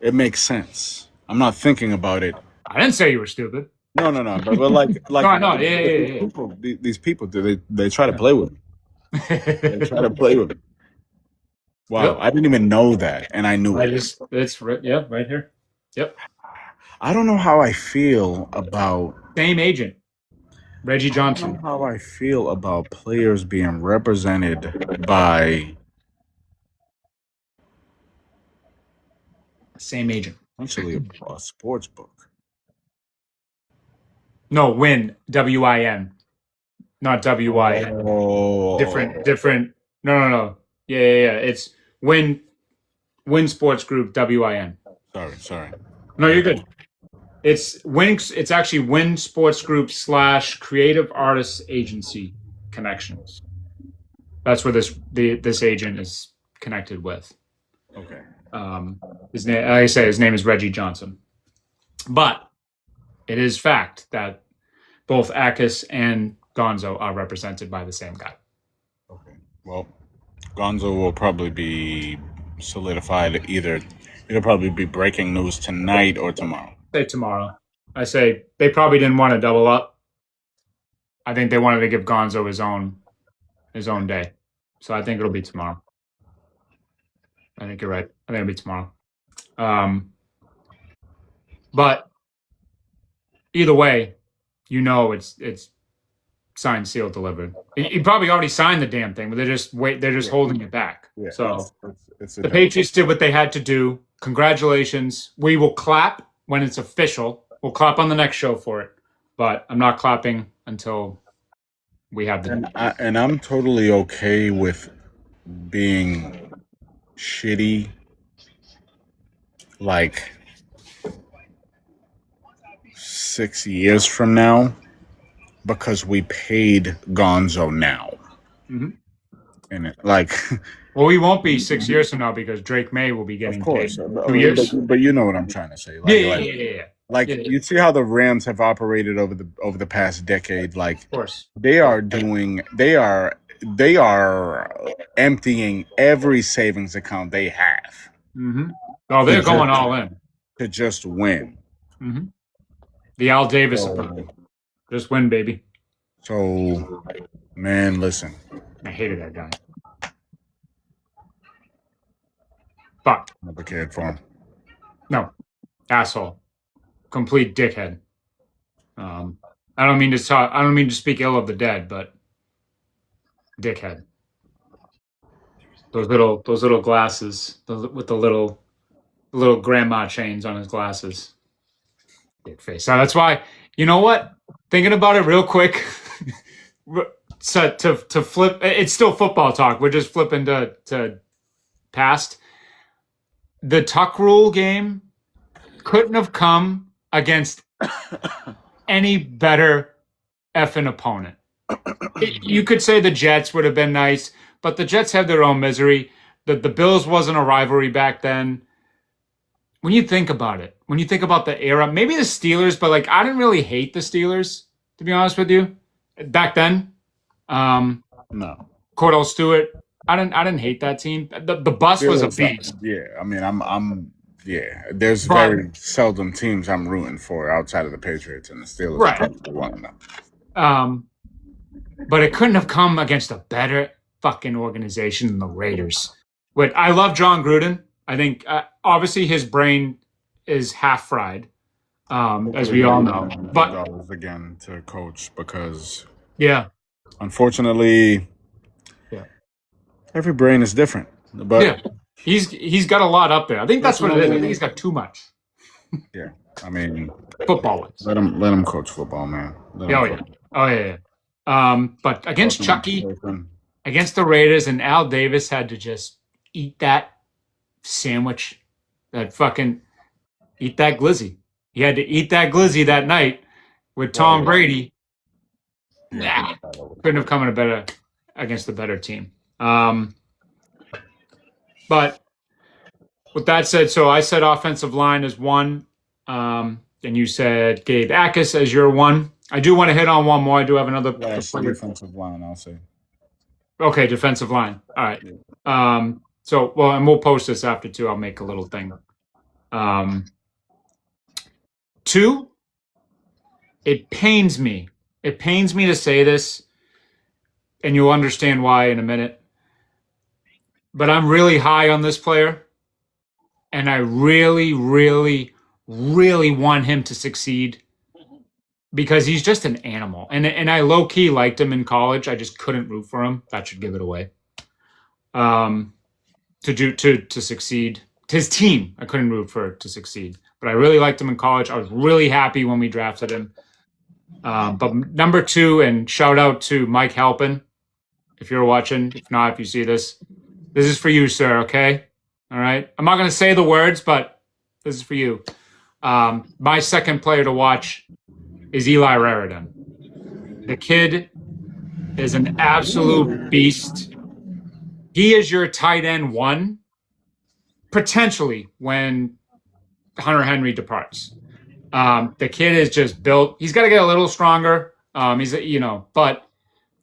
Speaker 2: It makes sense. I'm not thinking about it.
Speaker 1: I didn't say you were stupid.
Speaker 2: No. But like
Speaker 1: No. Yeah.
Speaker 2: These people, do they try to play with me? They try to play with me. Wow,
Speaker 1: Yep.
Speaker 2: I didn't even know that, and I knew it.
Speaker 1: Yeah, right here. Yep.
Speaker 2: I don't know how I feel about.
Speaker 1: Same agent, Reggie
Speaker 2: I don't know
Speaker 1: Johnson.
Speaker 2: how I feel about players being represented by
Speaker 1: Same agent.
Speaker 2: essentially a sports book.
Speaker 1: No, Win, WIN, not WIN.
Speaker 2: Oh,
Speaker 1: Different. No. Yeah. It's Win Sports Group, WIN.
Speaker 2: sorry.
Speaker 1: No, you're good. It's actually Win Sports Group / Creative Artists Agency Connections. That's where this agent is connected with.
Speaker 2: Okay.
Speaker 1: His name, like I say, his name is Reggie Johnson. But it is fact that both Akis and Gonzo are represented by the same guy.
Speaker 2: Okay. Well, Gonzo will probably be solidified either. It'll probably be breaking news tonight or tomorrow.
Speaker 1: Say tomorrow. I say they probably didn't want to double up. I think they wanted to give Gonzo his own day. So I think it'll be tomorrow. I think you're right. I think it'll be tomorrow. But either way, it's signed, sealed, delivered. He probably already signed the damn thing, but they're just holding it back.
Speaker 2: Yeah,
Speaker 1: So
Speaker 2: it's
Speaker 1: the Patriots did what they had to do. Congratulations. We will clap when it's official. We'll clap on the next show for it. But I'm not clapping until we have the
Speaker 2: and I'm totally okay with being shitty, like 6 years from now, because we paid Gonzo now.
Speaker 1: Mhm.
Speaker 2: And like,
Speaker 1: well, we won't be 6 years from now because Drake May will be getting
Speaker 2: of course,
Speaker 1: paid.
Speaker 2: but,
Speaker 1: 2 years.
Speaker 2: but you know what I'm trying to say. Like,
Speaker 1: Yeah.
Speaker 2: Like
Speaker 1: Yeah.
Speaker 2: you see how the Rams have operated over the past decade. Like,
Speaker 1: Of course.
Speaker 2: they are emptying every savings account they have.
Speaker 1: Mm-hmm. Oh, they're going all in
Speaker 2: to just win.
Speaker 1: Mm-hmm. The Al Davis approach. Just win, baby.
Speaker 2: So, man, listen.
Speaker 1: I hated that guy. But
Speaker 2: never cared for him.
Speaker 1: No, asshole, complete dickhead. I don't mean to talk. I don't mean to speak ill of the dead, but dickhead. Those little glasses, with the little grandma chains on his glasses. Dick face. So that's why, you know what? Thinking about it real quick. So to flip, it's still football talk. We're just flipping to past. The Tuck Rule game couldn't have come against any better effing opponent. You could say the Jets would have been nice, but the Jets have their own misery. The Bills wasn't a rivalry back then. When you think about it, when you think about the era, maybe the Steelers, but like I didn't really hate the Steelers, to be honest with you, back then.
Speaker 2: No.
Speaker 1: Cordell Stewart, I didn't hate that team. The bus was a beast.
Speaker 2: Yeah, I mean, I'm there's very seldom teams I'm rooting for outside of the Patriots, and the Steelers are probably one of them.
Speaker 1: But it couldn't have come against a better fucking organization than the Raiders. But I love John Gruden. I think obviously his brain is half fried, as we all know. But
Speaker 2: again to coach because
Speaker 1: unfortunately,
Speaker 2: every brain is different. But
Speaker 1: he's got a lot up there. I think that's what it is. I think he's got too much.
Speaker 2: Yeah, I mean,
Speaker 1: football.
Speaker 2: Let him coach football, man.
Speaker 1: Oh yeah. But against Chucky, against the Raiders, and Al Davis had to just eat that sandwich, eat that glizzy. He had to eat that glizzy that night with Tom Brady. Couldn't have come against a better team. But with that said, so I said offensive line as one, and you said Gabe Akis as your one. I do want to hit on one more. I do have another
Speaker 2: defensive line, I'll say.
Speaker 1: Okay, defensive line. All right. And we'll post this after too. I'll make a little thing. 2, it pains me. It pains me to say this. and you'll understand why in a minute. But I'm really high on this player, and I really, really, really want him to succeed because he's just an animal. And I low key liked him in college. I just couldn't root for him. That should give it away. To succeed. His team, I couldn't root for to succeed. But I really liked him in college. I was really happy when we drafted him. But number 2, and shout out to Mike Halpin, if you're watching. If not, if you see this is for you, sir, okay? All right? I'm not going to say the words, but this is for you. My second player to watch is Eli Raridon. The kid is an absolute beast. He is your tight end 1, potentially, when Hunter Henry departs. The kid is just built. He's got to get a little stronger. But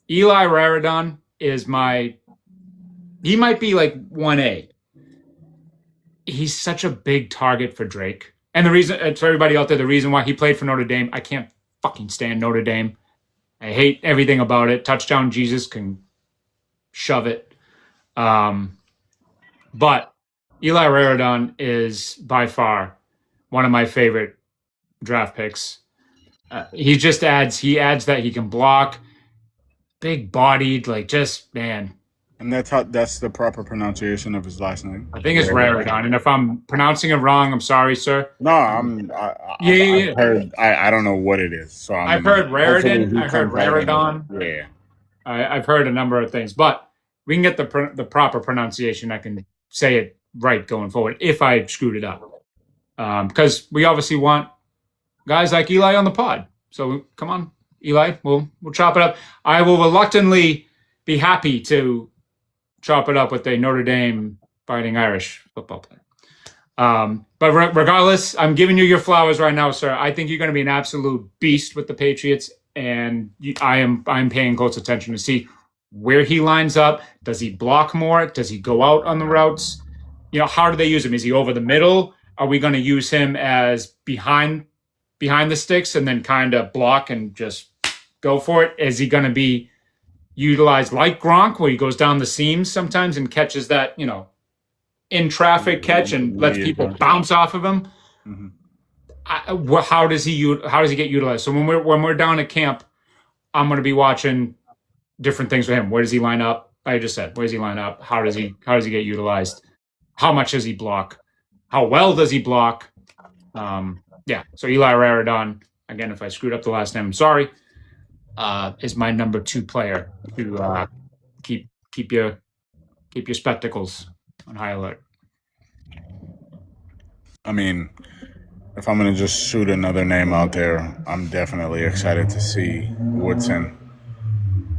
Speaker 1: Eli Raridon is he might be like 1A. He's such a big target for Drake. And the reason, to everybody out there, the reason why he played for Notre Dame, I can't fucking stand Notre Dame. I hate everything about it. Touchdown Jesus can shove it. But Eli Raridon is by far one of my favorite draft picks. He adds that he can block, big bodied, man.
Speaker 2: And that's the proper pronunciation of his last name.
Speaker 1: I think it's Raridon, and if I'm pronouncing it wrong, I'm sorry, sir.
Speaker 2: No, I've heard. I don't know what it is. So
Speaker 1: I've heard Raridon. I heard Raridon.
Speaker 2: Yeah,
Speaker 1: I've heard a number of things, but we can get the proper pronunciation. I can say it right going forward if I screwed it up, because we obviously want guys like Eli on the pod. So come on, Eli, we'll chop it up. I will reluctantly be happy to chop it up with a Notre Dame Fighting Irish football player. But regardless, I'm giving you your flowers right now, sir. I think you're going to be an absolute beast with the Patriots, and I'm paying close attention to see where he lines up. Does he block more? Does he go out on the routes? How do they use him? Is he over the middle? Are we going to use him as behind the sticks and then kind of block and just go for it? Is he going to be utilized like Gronk, where he goes down the seams sometimes and catches that, in traffic catch and lets people bounce off of him? Mm-hmm. How does he get utilized? So when we're down at camp, I'm going to be watching different things with him. Where does he line up? I just said, where does he line up? How does he get utilized? How much does he block? How well does he block? So Eli Raridon, again, if I screwed up the last name, I'm sorry, is my number 2 player to keep your spectacles on high alert.
Speaker 2: I mean, if I'm going to just shoot another name out there, I'm definitely excited to see Woodson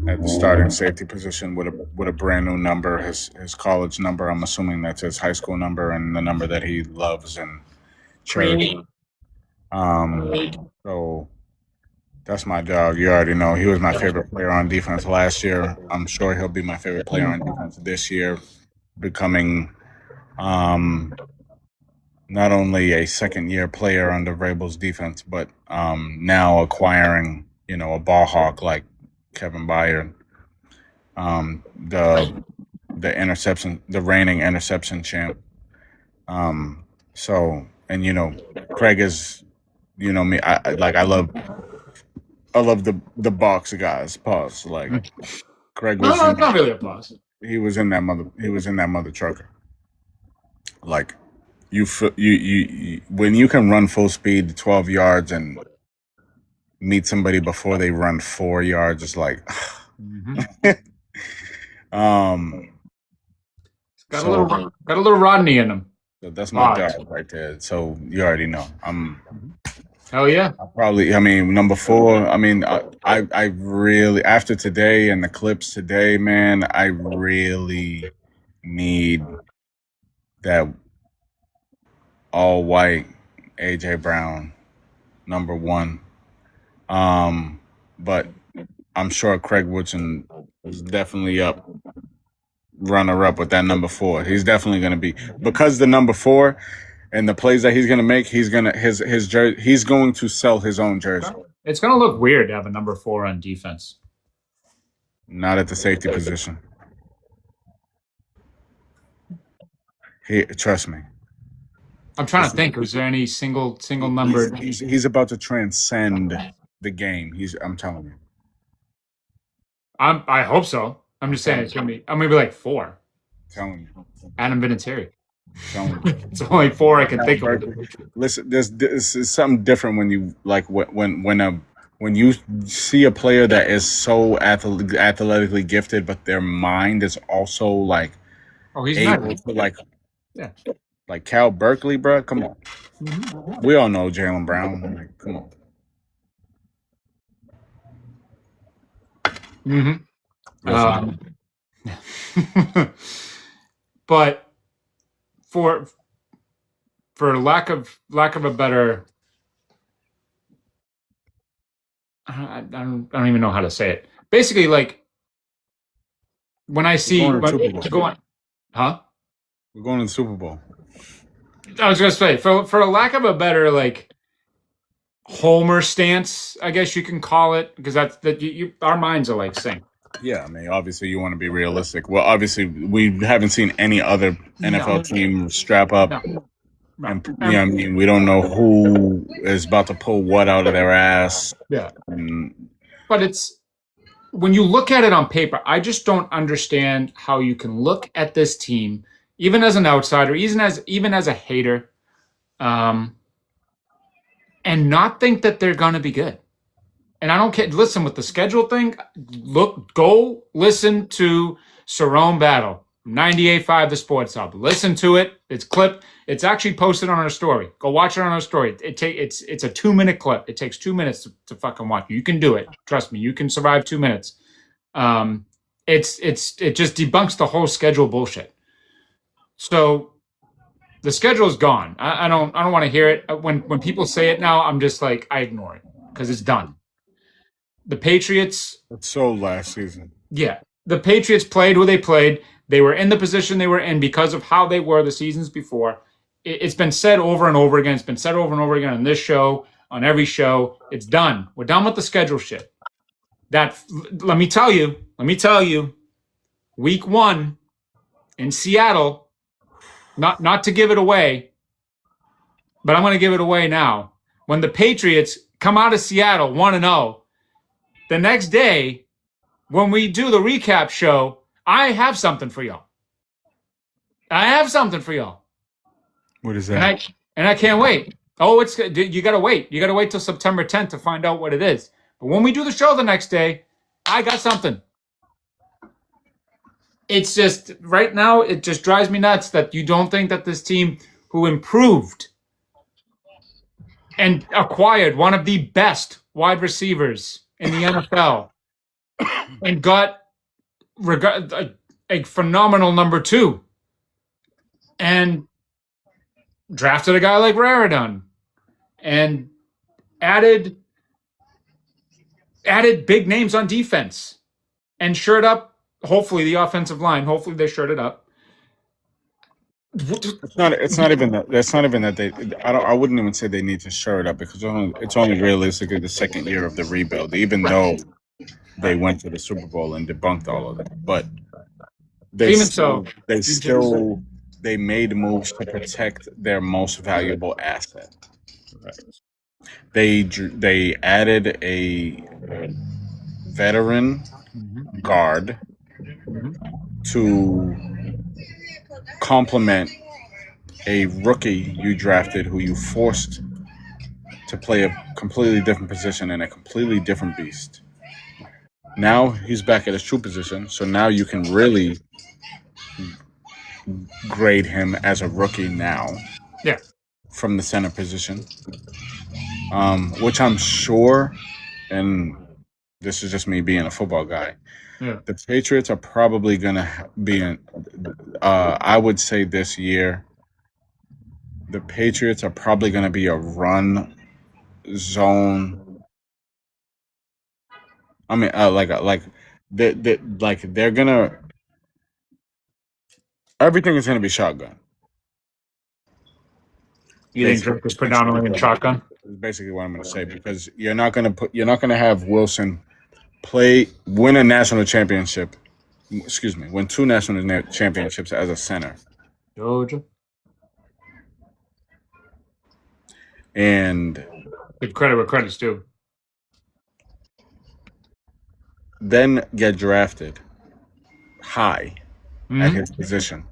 Speaker 2: at the starting safety position with a brand new number, his college number. I'm assuming that's his high school number and the number that he loves and cherishes. So that's my dog. You already know he was my favorite player on defense last year. I'm sure he'll be my favorite player on defense this year, becoming not only a second-year player under Vrabel's defense, but now acquiring, a ball hawk like Kevin Byard, the reigning interception champ. Craig is, me. I love the box guys. Pause. Craig was.
Speaker 1: No, not really a pause.
Speaker 2: He was in that mother trucker. You when you can run full speed 12 yards and meet somebody before they run 4 yards, it's like.
Speaker 1: Mm-hmm. Got a little Rodney in him.
Speaker 2: So that's my dog right there. So you already know.
Speaker 1: Hell yeah.
Speaker 2: Number 4. I really, after today and the clips today, man, I really need that all white AJ Brown, number 1. But I'm sure Craig Woodson is definitely runner up with that number 4. He's definitely going to be, because the number 4 and the plays that he's going to make, he's going to sell his own jersey.
Speaker 1: It's going to look weird to have a number 4 on defense.
Speaker 2: Not at the safety position. Trust me.
Speaker 1: I'm trying to think. Was there any single number?
Speaker 2: He's about to transcend the game. I'm telling you.
Speaker 1: I hope so. I'm just saying it's gonna be. I'm gonna be like 4.
Speaker 2: I'm telling you.
Speaker 1: Adam Vinatieri.
Speaker 2: Telling you.
Speaker 1: It's only 4 I can think of.
Speaker 2: Listen, this is something different when you like when you see a player that is so athletically gifted, but their mind is also like
Speaker 1: he's
Speaker 2: able
Speaker 1: not.
Speaker 2: to like
Speaker 1: Yeah.
Speaker 2: Like Cal Berkeley, bro. Come on. Mm-hmm. We all know Jaylen Brown. Like, come on.
Speaker 1: Mm-hmm. But for lack of a better, I don't even know how to say it. Basically, like when I see
Speaker 2: We're going to the Super Bowl.
Speaker 1: I was gonna say for a lack of a better like homer stance, I guess you can call it, because that's that our minds are like synced.
Speaker 2: Yeah, I mean, obviously you want to be realistic. Well, obviously we haven't seen any other NFL team strap up. No. And I mean, we don't know who is about to pull what out of their ass.
Speaker 1: Yeah. But it's when you look at it on paper, I just don't understand how you can look at this team, even as an outsider, even as a hater, and not think that they're going to be good. And I don't care. Listen, with the schedule thing, go listen to Cerrone Battle, 98.5 The Sports Hub. Listen to it. It's clipped. It's actually posted on our story. Go watch it on our story. It's a 2-minute clip. It takes 2 minutes to fucking watch. You can do it. Trust me. You can survive 2 minutes. It just debunks the whole schedule bullshit. So the schedule is gone. I don't want to hear it. When people say it now, I'm just like, I ignore it because it's done. The Patriots.
Speaker 2: It's so last season.
Speaker 1: Yeah. The Patriots played who they played. They were in the position they were in because of how they were the seasons before. It's been said over and over again. It's been said over and over again on this show, on every show. It's done. We're done with the schedule shit. Let me tell you, week 1 in Seattle, not to give it away, but I'm going to give it away now. When the Patriots come out of Seattle 1-0, the next day, when we do the recap show, I have something for y'all.
Speaker 2: What is that?
Speaker 1: And I can't wait. Oh, you gotta wait. You gotta wait till September 10th to find out what it is. But when we do the show the next day, I got something. It's just right now, it just drives me nuts that you don't think that this team, who improved and acquired one of the best wide receivers in the NFL and got a phenomenal number 2 and drafted a guy like Raridon and added big names on defense and shored up, hopefully, the offensive line. Hopefully they shored it up.
Speaker 2: It's not even that they. I wouldn't even say they need to shore it up, because it's only realistically the second year of the rebuild, even though they went to the Super Bowl and debunked all of that. But they made moves to protect their most valuable asset. They added a veteran guard to complement a rookie you drafted who you forced to play a completely different position and a completely different beast. Now he's back at his true position, so now you can really grade him as a rookie now.
Speaker 1: Yeah.
Speaker 2: From the center position. Which I'm sure, and this is just me being a football guy, the Patriots are probably going to be in, I would say this year, the Patriots are probably going to be a run zone. I mean, they're going to, everything is going to be shotgun.
Speaker 1: You think Drake is predominantly in shotgun?
Speaker 2: Is basically what I'm going to say, because you're not going to have Wilson win a national championship. Excuse me, win 2 national championships as a center.
Speaker 1: Georgia.
Speaker 2: And
Speaker 1: give credit where credit's due.
Speaker 2: Then get drafted high at his position.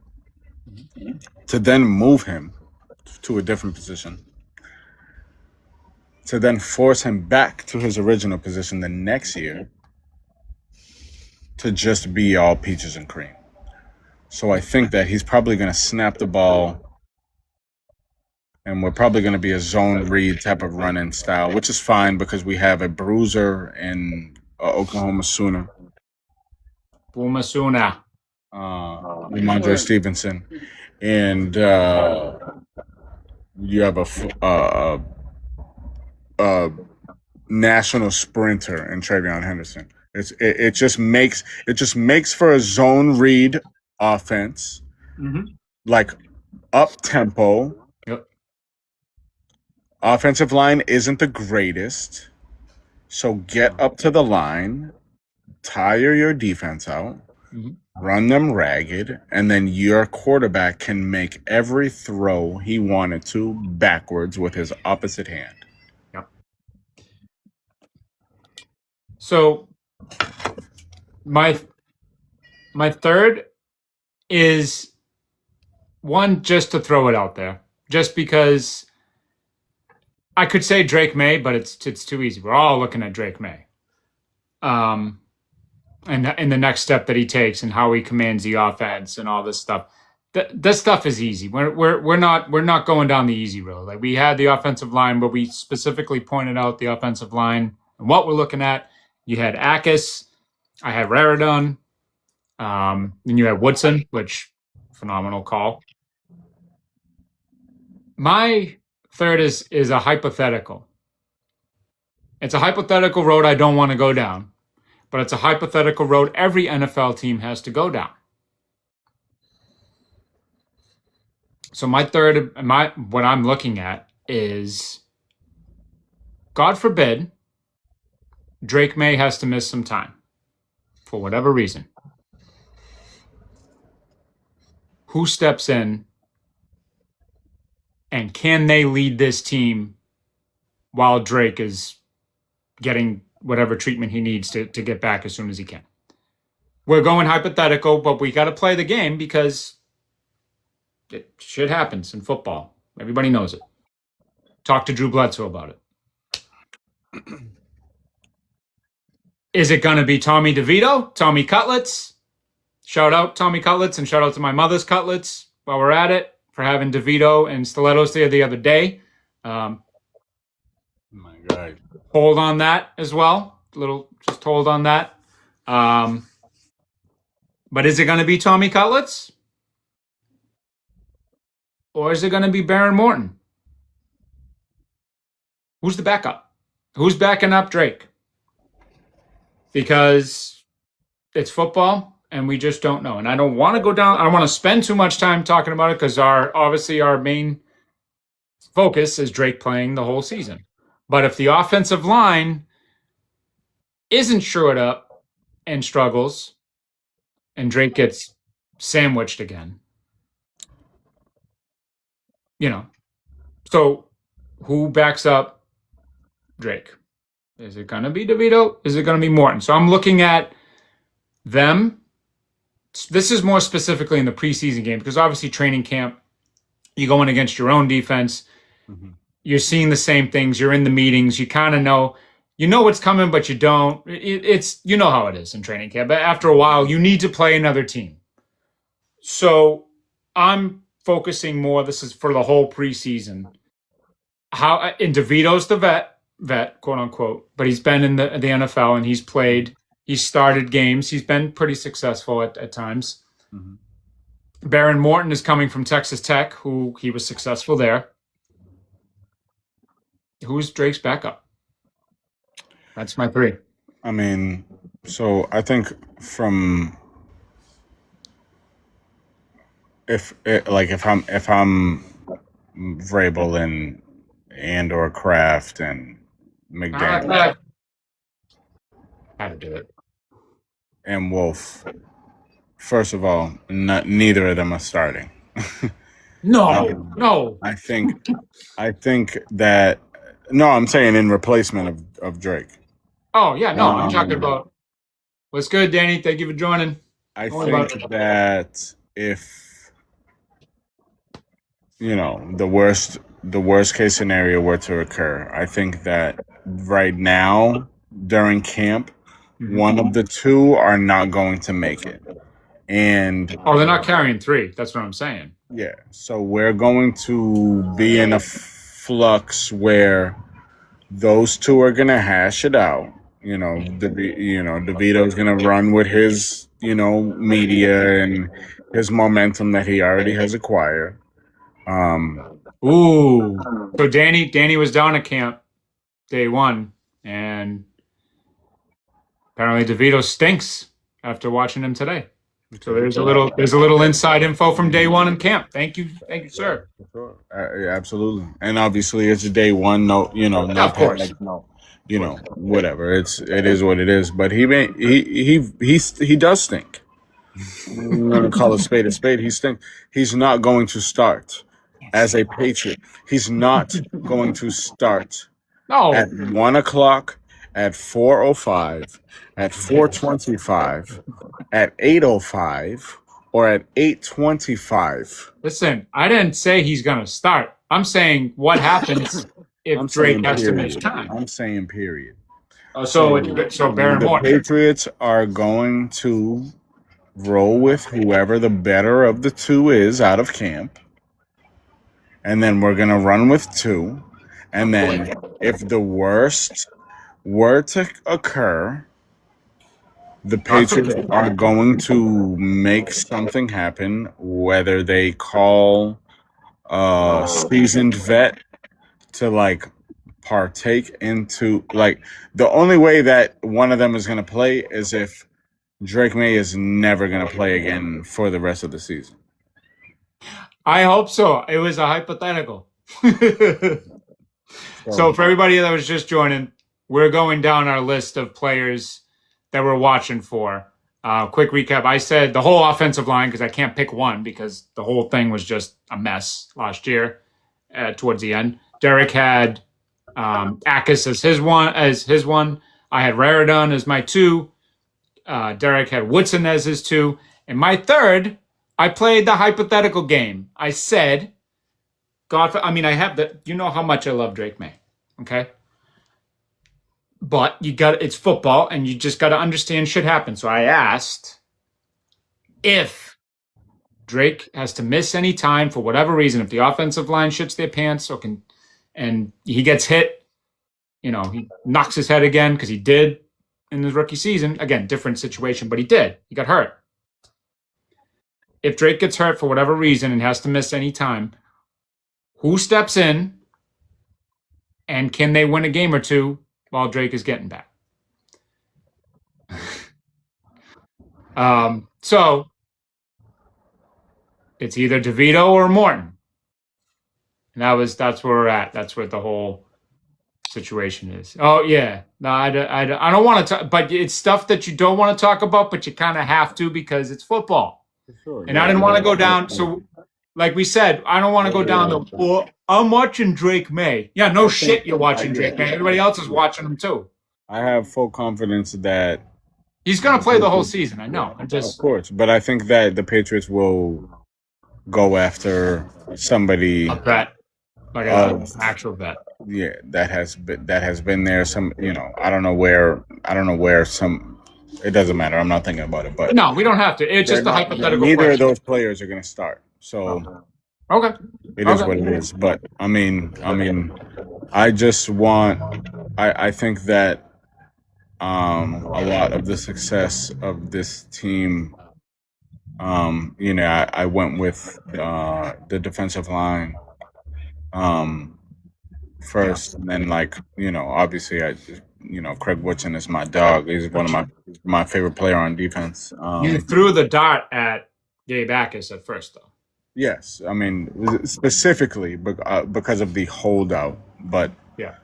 Speaker 2: To then move him to a different position. To then force him back to his original position the next year to just be all peaches and cream. So I think that he's probably going to snap the ball, and we're probably going to be a zone read type of run-in style, which is fine because we have a bruiser in Oklahoma Sooner.
Speaker 1: Puma Sooner.
Speaker 2: Ramondre Stevenson. And you have a national sprinter in Travion Henderson. It just makes for a zone read offense, like up tempo.
Speaker 1: Yep.
Speaker 2: Offensive line isn't the greatest, so get up to the line, tire your defense out, run them ragged, and then your quarterback can make every throw he wanted to backwards with his opposite hand.
Speaker 1: Yep. So my third is one, just to throw it out there, just because I could say Drake May, but it's too easy. We're all looking at Drake May. And the next step that he takes and how he commands the offense and all this stuff. This stuff is easy. We're not going down the easy road. Like, we had the offensive line, but we specifically pointed out the offensive line and what we're looking at. You had Akis, I had Raridon, then you had Woodson, which phenomenal call. My third is a hypothetical. It's a hypothetical road I don't want to go down, but it's a hypothetical road every NFL team has to go down. So my third, what I'm looking at is, God forbid, Drake May has to miss some time for whatever reason. Who steps in, and can they lead this team while Drake is getting whatever treatment he needs to get back as soon as he can? We're going hypothetical, but we got to play the game because shit happens in football. Everybody knows it. Talk to Drew Bledsoe about it. Is it going to be Tommy DeVito? Tommy Cutlets? Shout out Tommy Cutlets, and shout out to my mother's Cutlets while we're at it for having DeVito and Stilettos there the other day.
Speaker 2: My God.
Speaker 1: Hold on that as well. Just hold on that. But is it going to be Tommy Cutlets? Or is it going to be Baron Morton? Who's the backup? Who's backing up Drake? Because it's football and we just don't know. And I don't want to go down. I don't want to spend too much time talking about it because obviously our main focus is Drake playing the whole season. But if the offensive line isn't shored up and struggles and Drake gets sandwiched again, so who backs up Drake? Is it going to be DeVito? Is it going to be Morton? So I'm looking at them. This is more specifically in the preseason game because obviously training camp, you're going against your own defense. Mm-hmm. You're seeing the same things. You're in the meetings. You kind of know, what's coming, but you don't. It's how it is in training camp. But after a while, you need to play another team. So I'm focusing more. This is for the whole preseason. And DeVito's the vet, quote unquote, but he's been in the NFL and he's started games. He's been pretty successful at times. Mm-hmm. Baron Morton is coming from Texas Tech, who he was successful there. Who's Drake's backup? That's my three.
Speaker 2: I mean, so I think if I'm Vrabel and or Kraft and McDaniel,
Speaker 1: Had to do it.
Speaker 2: and Wolf. First of all, neither of them are starting.
Speaker 1: No.
Speaker 2: I think that no, I'm saying in replacement of Drake.
Speaker 1: Oh yeah, no. I'm talking about. What's good, Danny? Thank you for joining.
Speaker 2: I think that if the worst case scenario were to occur, I think that right now during camp, one of the two are not going to make it. And
Speaker 1: they're not carrying 3. That's what I'm saying.
Speaker 2: Yeah, so we're going to be in a flux where those two are gonna hash it out. DeVito's gonna run with his media and his momentum that he already has acquired.
Speaker 1: So Danny was down at camp day 1, and apparently DeVito stinks after watching him today. So there's a little inside info from day 1 in camp. Thank you, sir.
Speaker 2: Yeah, absolutely, and obviously it's day 1. No,
Speaker 1: of course.
Speaker 2: Whatever. It is what it is. But he does stink. I'm gonna call a spade a spade. He stinks. He's not going to start as a Patriot. He's not going to start at 1 o'clock, at 4:05, at 4:25, at 8:05, or at 8:25.
Speaker 1: Listen, I didn't say he's gonna start. I'm saying what happens if Drake has to miss time.
Speaker 2: I'm saying period.
Speaker 1: So Baron Morton.
Speaker 2: The Patriots are going to roll with whoever the better of the two is out of camp, and then we're gonna run with 2. And then if the worst were to occur, the Patriots are going to make something happen, whether they call a seasoned vet to partake into the only way that one of them is going to play is if Drake May is never going to play again for the rest of the season.
Speaker 1: I hope so. It was a hypothetical. So for everybody that was just joining, we're going down our list of players that we're watching for. Quick recap. I said the whole offensive line because I can't pick one because the whole thing was just a mess last year towards the end. Derek had Akis as his one. I had Raridan as my 2. Derek had Woodson as his 2. And my 3rd, I played the hypothetical game. I said, I have how much I love Drake May. Okay? But it's football, and you just got to understand shit happens. So I asked if Drake has to miss any time for whatever reason, if the offensive line shits their pants and he gets hit, he knocks his head again because he did in his rookie season. Again, different situation, but he did. He got hurt. If Drake gets hurt for whatever reason and has to miss any time, who steps in, and can they win a game or 2 while Drake is getting back? So it's either DeVito or Morton. And that's where we're at. That's what the whole situation is. Oh yeah. No, I don't want to talk, but it's stuff that you don't want to talk about, but you kind of have to because it's football. Sure, and I didn't want to go down. So like we said, I don't want to go down I'm watching Drake May. Yeah, no shit you're watching Drake May. Everybody else is watching him too.
Speaker 2: I have full confidence that
Speaker 1: he's going to play the whole season. I know.
Speaker 2: Of course. But I think that the Patriots will go after somebody.
Speaker 1: A bet. Like an actual bet.
Speaker 2: Yeah, that has been there. I don't know where some. It doesn't matter. I'm not thinking about it. But
Speaker 1: no, we don't have to. It's just a hypothetical.
Speaker 2: Neither
Speaker 1: question.
Speaker 2: Of those players are going to start. So
Speaker 1: okay,
Speaker 2: it is what it is. But I just want. I think that a lot of the success of this team. I went with the defensive line. First, and then obviously Craig Woodson is my dog. He's one of my favorite player on defense.
Speaker 1: You threw the dart at Gabe Akis at first, though.
Speaker 2: Yes, specifically because of the holdout, but
Speaker 1: yeah,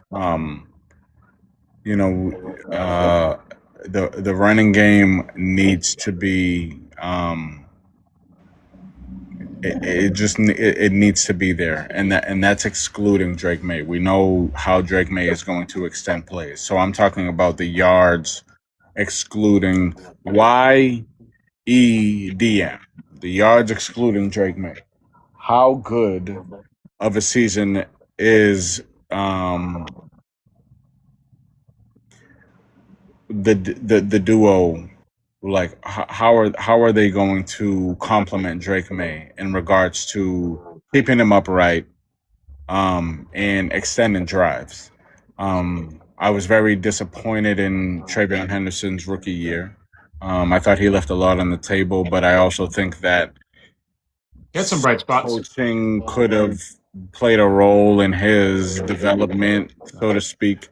Speaker 2: the running game needs to be it needs to be there, and that's excluding Drake May. We know how Drake May is going to extend plays, so I'm talking about the yards, excluding YEDM, the yards excluding Drake May. How good of a season is the duo? Like how are they going to complement Drake May in regards to keeping him upright and extending drives? I was very disappointed in Travion Henderson's rookie year. I thought he left a lot on the table, but I also think that
Speaker 1: He had some bright spots.
Speaker 2: coaching could have played a role in his development, so to speak.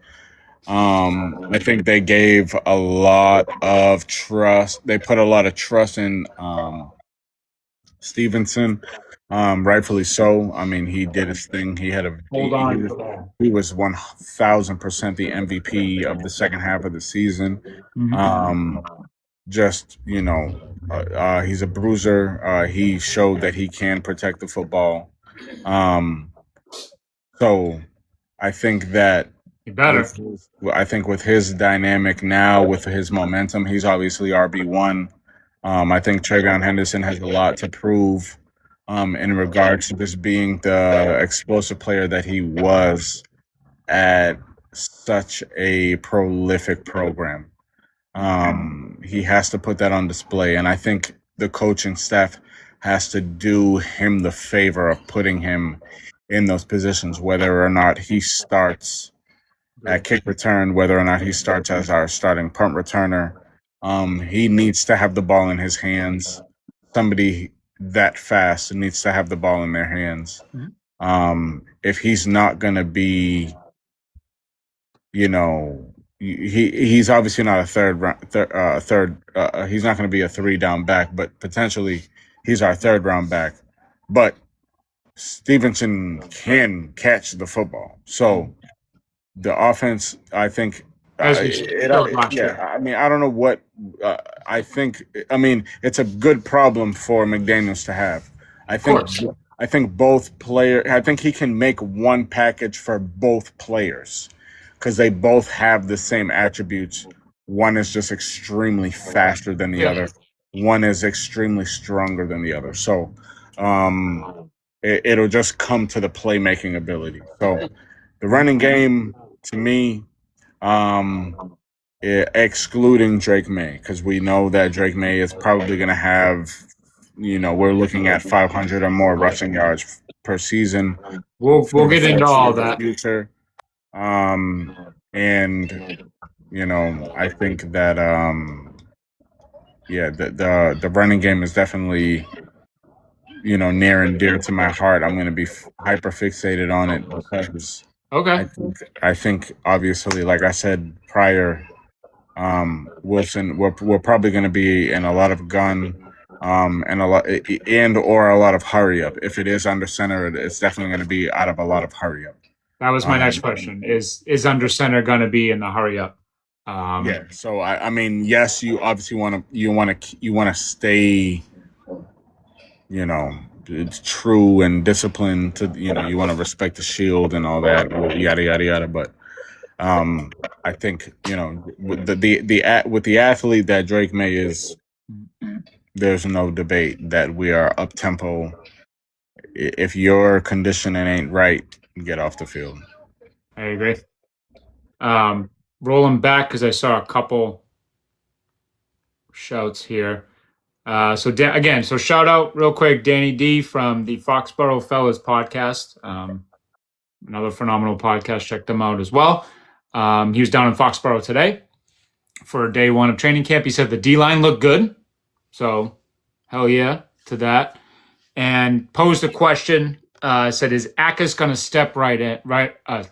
Speaker 2: I think they gave a lot of trust. They put a lot of trust in Stevenson, rightfully so. I mean, he did his thing. He had a
Speaker 1: Hold on.
Speaker 2: he was 1,000% the MVP of the second half of the season. Just he's a bruiser. He showed that he can protect the football. So I think that
Speaker 1: You better.
Speaker 2: I think with his dynamic now, with his momentum, he's obviously RB1. I think Travion Henderson has a lot to prove in regards to just being the explosive player that he was at such a prolific program. He has to put that on display, and I think the coaching staff has to do him the favor of putting him in those positions, whether or not he starts at kick return, whether or not he starts as our starting punt returner. He needs to have the ball in his hands. Somebody that fast needs to have the ball in their hands. If he's not going to be, he's obviously not a he's not going to be a 3-down back, but potentially he's our 3rd-round back. But Stevenson can catch the football. So the offense, I think, I mean, I don't know what I think. I mean, it's a good problem for McDaniels to have. I think both players. I think he can make one package for both players because they both have the same attributes. One is just extremely faster than the other. One is extremely stronger than the other. So it'll just come to the playmaking ability. So the running game, to me, excluding Drake May, because we know that Drake May is probably going to have, we're looking at 500 or more rushing yards per season.
Speaker 1: We'll get into all that.
Speaker 2: Future. And I think that the running game is definitely near and dear to my heart. I'm going to be hyper fixated on it because I think obviously, like I said prior, Wilson, we're probably going to be in a lot of gun and a lot of hurry up. If it is under center, it's definitely going to be out of a lot of hurry up.
Speaker 1: That was my next question. Is under center going to be in the hurry up?
Speaker 2: So I mean, yes, you obviously want to stay, it's true and disciplined to, you want to respect the shield and all that, yada yada yada. But I think with the athlete that Drake May is, there's no debate that we are up tempo. If your conditioning ain't right, get off the field.
Speaker 1: I agree. Rolling back because I saw a couple shouts here. So shout out real quick, Danny D from the Foxborough Fellas podcast. Another phenomenal podcast. Check them out as well. He was down in Foxborough today for day 1 of training camp. He said the D-line looked good. So hell yeah to that. And posed a question, said, is Akis going to step right in? Let's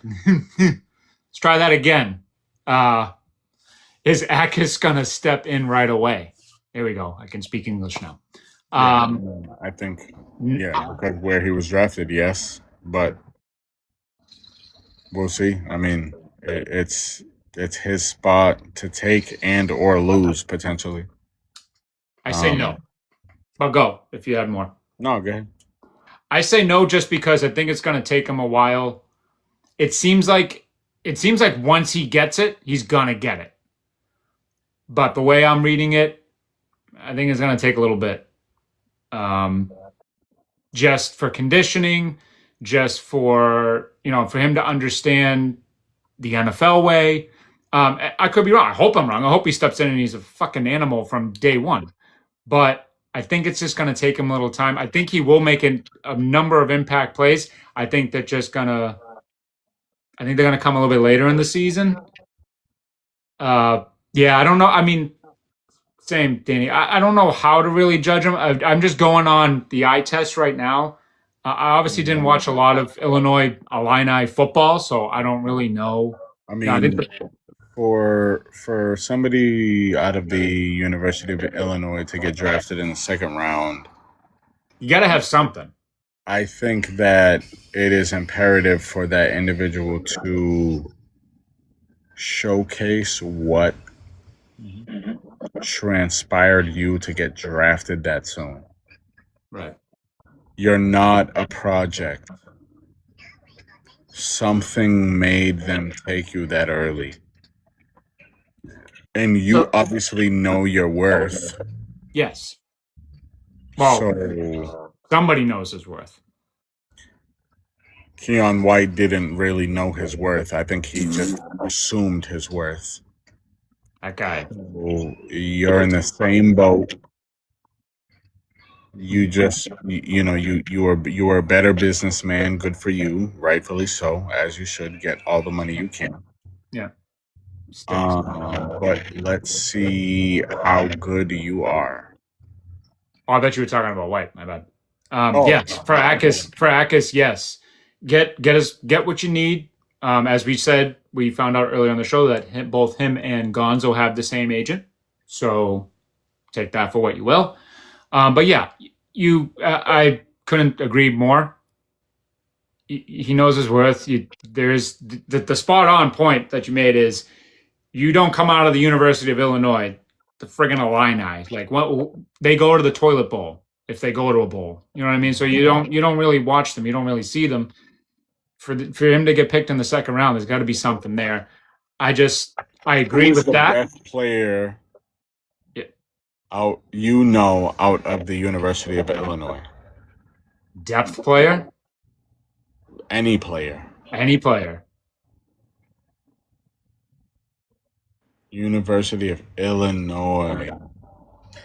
Speaker 1: try that again. Is Akis going to step in right away? There we go. I can speak English now.
Speaker 2: I think, because where he was drafted, yes. But we'll see. I mean, it's it's his spot to take and or lose potentially.
Speaker 1: I say no. But go if you have more.
Speaker 2: No, go ahead.
Speaker 1: I say no just because I think it's going to take him a while. It seems like once he gets it, he's going to get it. But the way I'm reading it, I think it's going to take a little bit. Just for conditioning, just for him to understand the NFL way. I could be wrong. I hope I'm wrong. I hope he steps in and he's a fucking animal from day one. But I think it's just going to take him a little time. I think he will make a number of impact plays. I think they're going to come a little bit later in the season. Yeah, I don't know. I mean, same, Danny. I don't know how to really judge him. I'm just going on the eye test right now. I obviously didn't watch a lot of Illinois Illini football, so I don't really know.
Speaker 2: I mean, for somebody out of the University of Illinois to get drafted in the second round,
Speaker 1: you got to have something.
Speaker 2: I think that it is imperative for that individual to showcase what transpired you to get drafted that soon.
Speaker 1: Right.
Speaker 2: You're not a project. Something made them take you that early. And you obviously know your worth.
Speaker 1: Yes. Well, somebody knows his worth.
Speaker 2: Keon White didn't really know his worth. I think he just assumed his worth.
Speaker 1: That guy.
Speaker 2: So you're in the same boat. You just, you are a better businessman. Good for you, rightfully so, as you should. Get all the money you can.
Speaker 1: Yeah.
Speaker 2: But let's see how good you are.
Speaker 1: Oh, I bet you were talking about White. My bad. Yes, for Akis, yes. Get what you need. As we said, we found out earlier on the show that both him and Gonzo have the same agent. So take that for what you will. But yeah, I couldn't agree more. He knows his worth. There's the spot on point that you made is you don't come out of the University of Illinois, the friggin' Illini. Like they go to the toilet bowl if they go to a bowl. You know what I mean? So you don't really watch them. You don't really see them. For him to get picked in the second round, there's got to be something there. I agree with that.
Speaker 2: Best player out of the University of Illinois.
Speaker 1: Depth player?
Speaker 2: Any player. University of Illinois.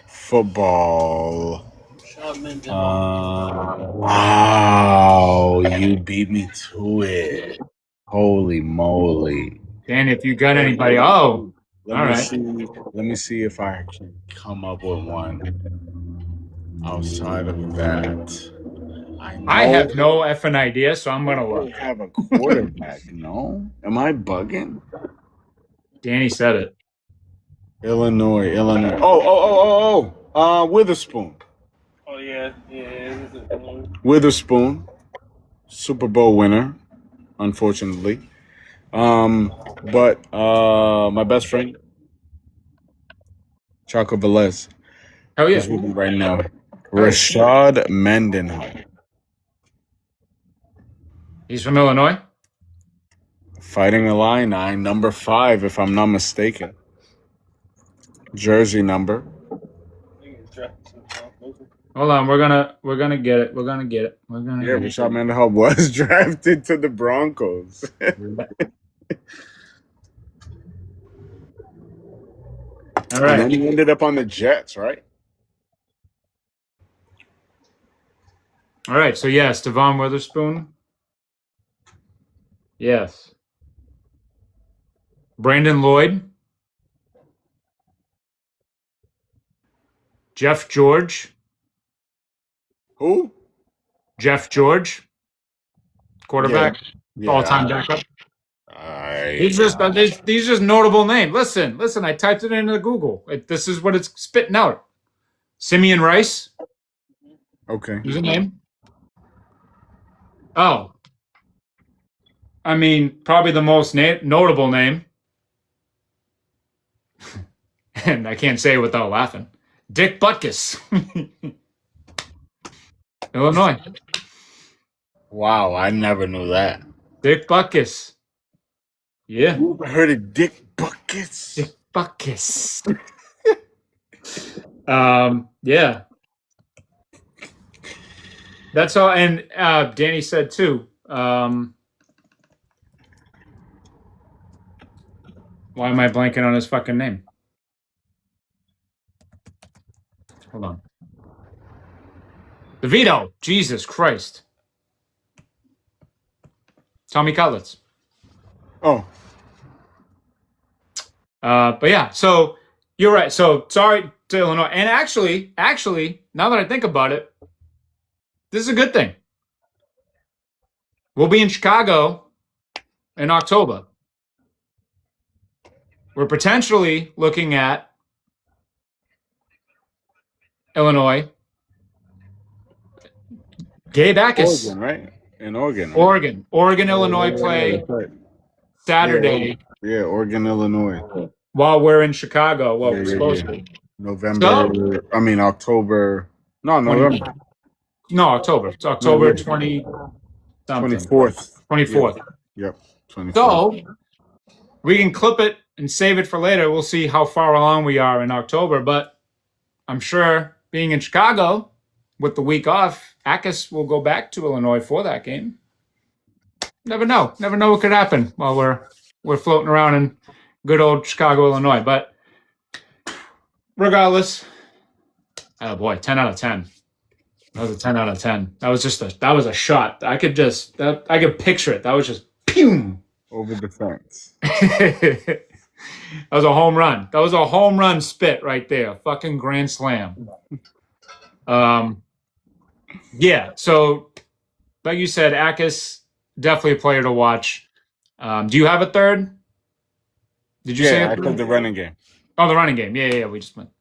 Speaker 2: Football. Wow, you beat me to it. Holy moly.
Speaker 1: Dan, if you got anybody, all right.
Speaker 2: Let me see if I can come up with one outside of that.
Speaker 1: I have no effing idea, so I'm gonna look.
Speaker 2: I have a quarterback. No, am I bugging?
Speaker 1: Danny said it.
Speaker 2: Illinois. Witherspoon.
Speaker 3: Oh yeah.
Speaker 2: Witherspoon, Super Bowl winner, unfortunately. But my best friend, Chaco Velez.
Speaker 1: Oh yeah.
Speaker 2: Is with me right now. Rashad Mendenhall.
Speaker 1: He's from Illinois?
Speaker 2: Fighting Illini, number 5, if I'm not mistaken. Jersey number.
Speaker 1: Hold on, we're gonna get it.
Speaker 2: Rashad Mendenhall was drafted to the Broncos.
Speaker 1: All right.
Speaker 2: And then he ended up on the Jets, right?
Speaker 1: All right. So yes, Devon Witherspoon. Yes. Brandon Lloyd. Jeff George.
Speaker 2: Who?
Speaker 1: Jeff George. Quarterback.
Speaker 2: Yeah.
Speaker 1: All-time backup. These just notable names. Listen. I typed it into Google. This is what it's spitting out. Simeon Rice.
Speaker 2: Okay.
Speaker 1: Who's a name? Oh. I mean, probably the most notable name. and I can't say it without laughing. Dick Butkus, Illinois.
Speaker 2: Wow, I never knew that.
Speaker 1: Dick Butkus. Yeah.
Speaker 2: You ever heard of Dick Buckets?
Speaker 1: Dick Butkus. Yeah. That's all. And Danny said too. Why am I blanking on his fucking name? Hold on. DeVito. Jesus Christ. Tommy Cutlets.
Speaker 2: Oh,
Speaker 1: But yeah, so you're right. So sorry to Illinois. And actually, now that I think about it, this is a good thing. We'll be in Chicago in October. We're potentially looking at Illinois. Gabe Backus.
Speaker 2: Oregon, right? In Oregon.
Speaker 1: Right? Oregon, Illinois play Saturday.
Speaker 2: Yeah, Oregon, Illinois.
Speaker 1: While we're in Chicago. Well,
Speaker 2: Yeah,
Speaker 1: we're supposed to be.
Speaker 2: November. I mean October. No, November.
Speaker 1: No, October. It's October 20 something.
Speaker 2: 24th.
Speaker 1: 24th.
Speaker 2: Yep. 24th.
Speaker 1: So we can clip it and save it for later. We'll see how far along we are in October. But I'm sure being in Chicago with the week off, Akis will go back to Illinois for that game. Never know. Never know what could happen while we're floating around in good old Chicago, Illinois. But regardless, oh boy, 10 out of 10. That was a 10 out of 10. That was a shot. I could picture it. That was just pew
Speaker 2: over the fence.
Speaker 1: That was a home run. That was a home run spit right there. Fucking grand slam. Yeah. So, like you said, Akis definitely a player to watch. Do you have a third? Did you say?
Speaker 2: I said the running game.
Speaker 1: Oh, the running game. Yeah. We just went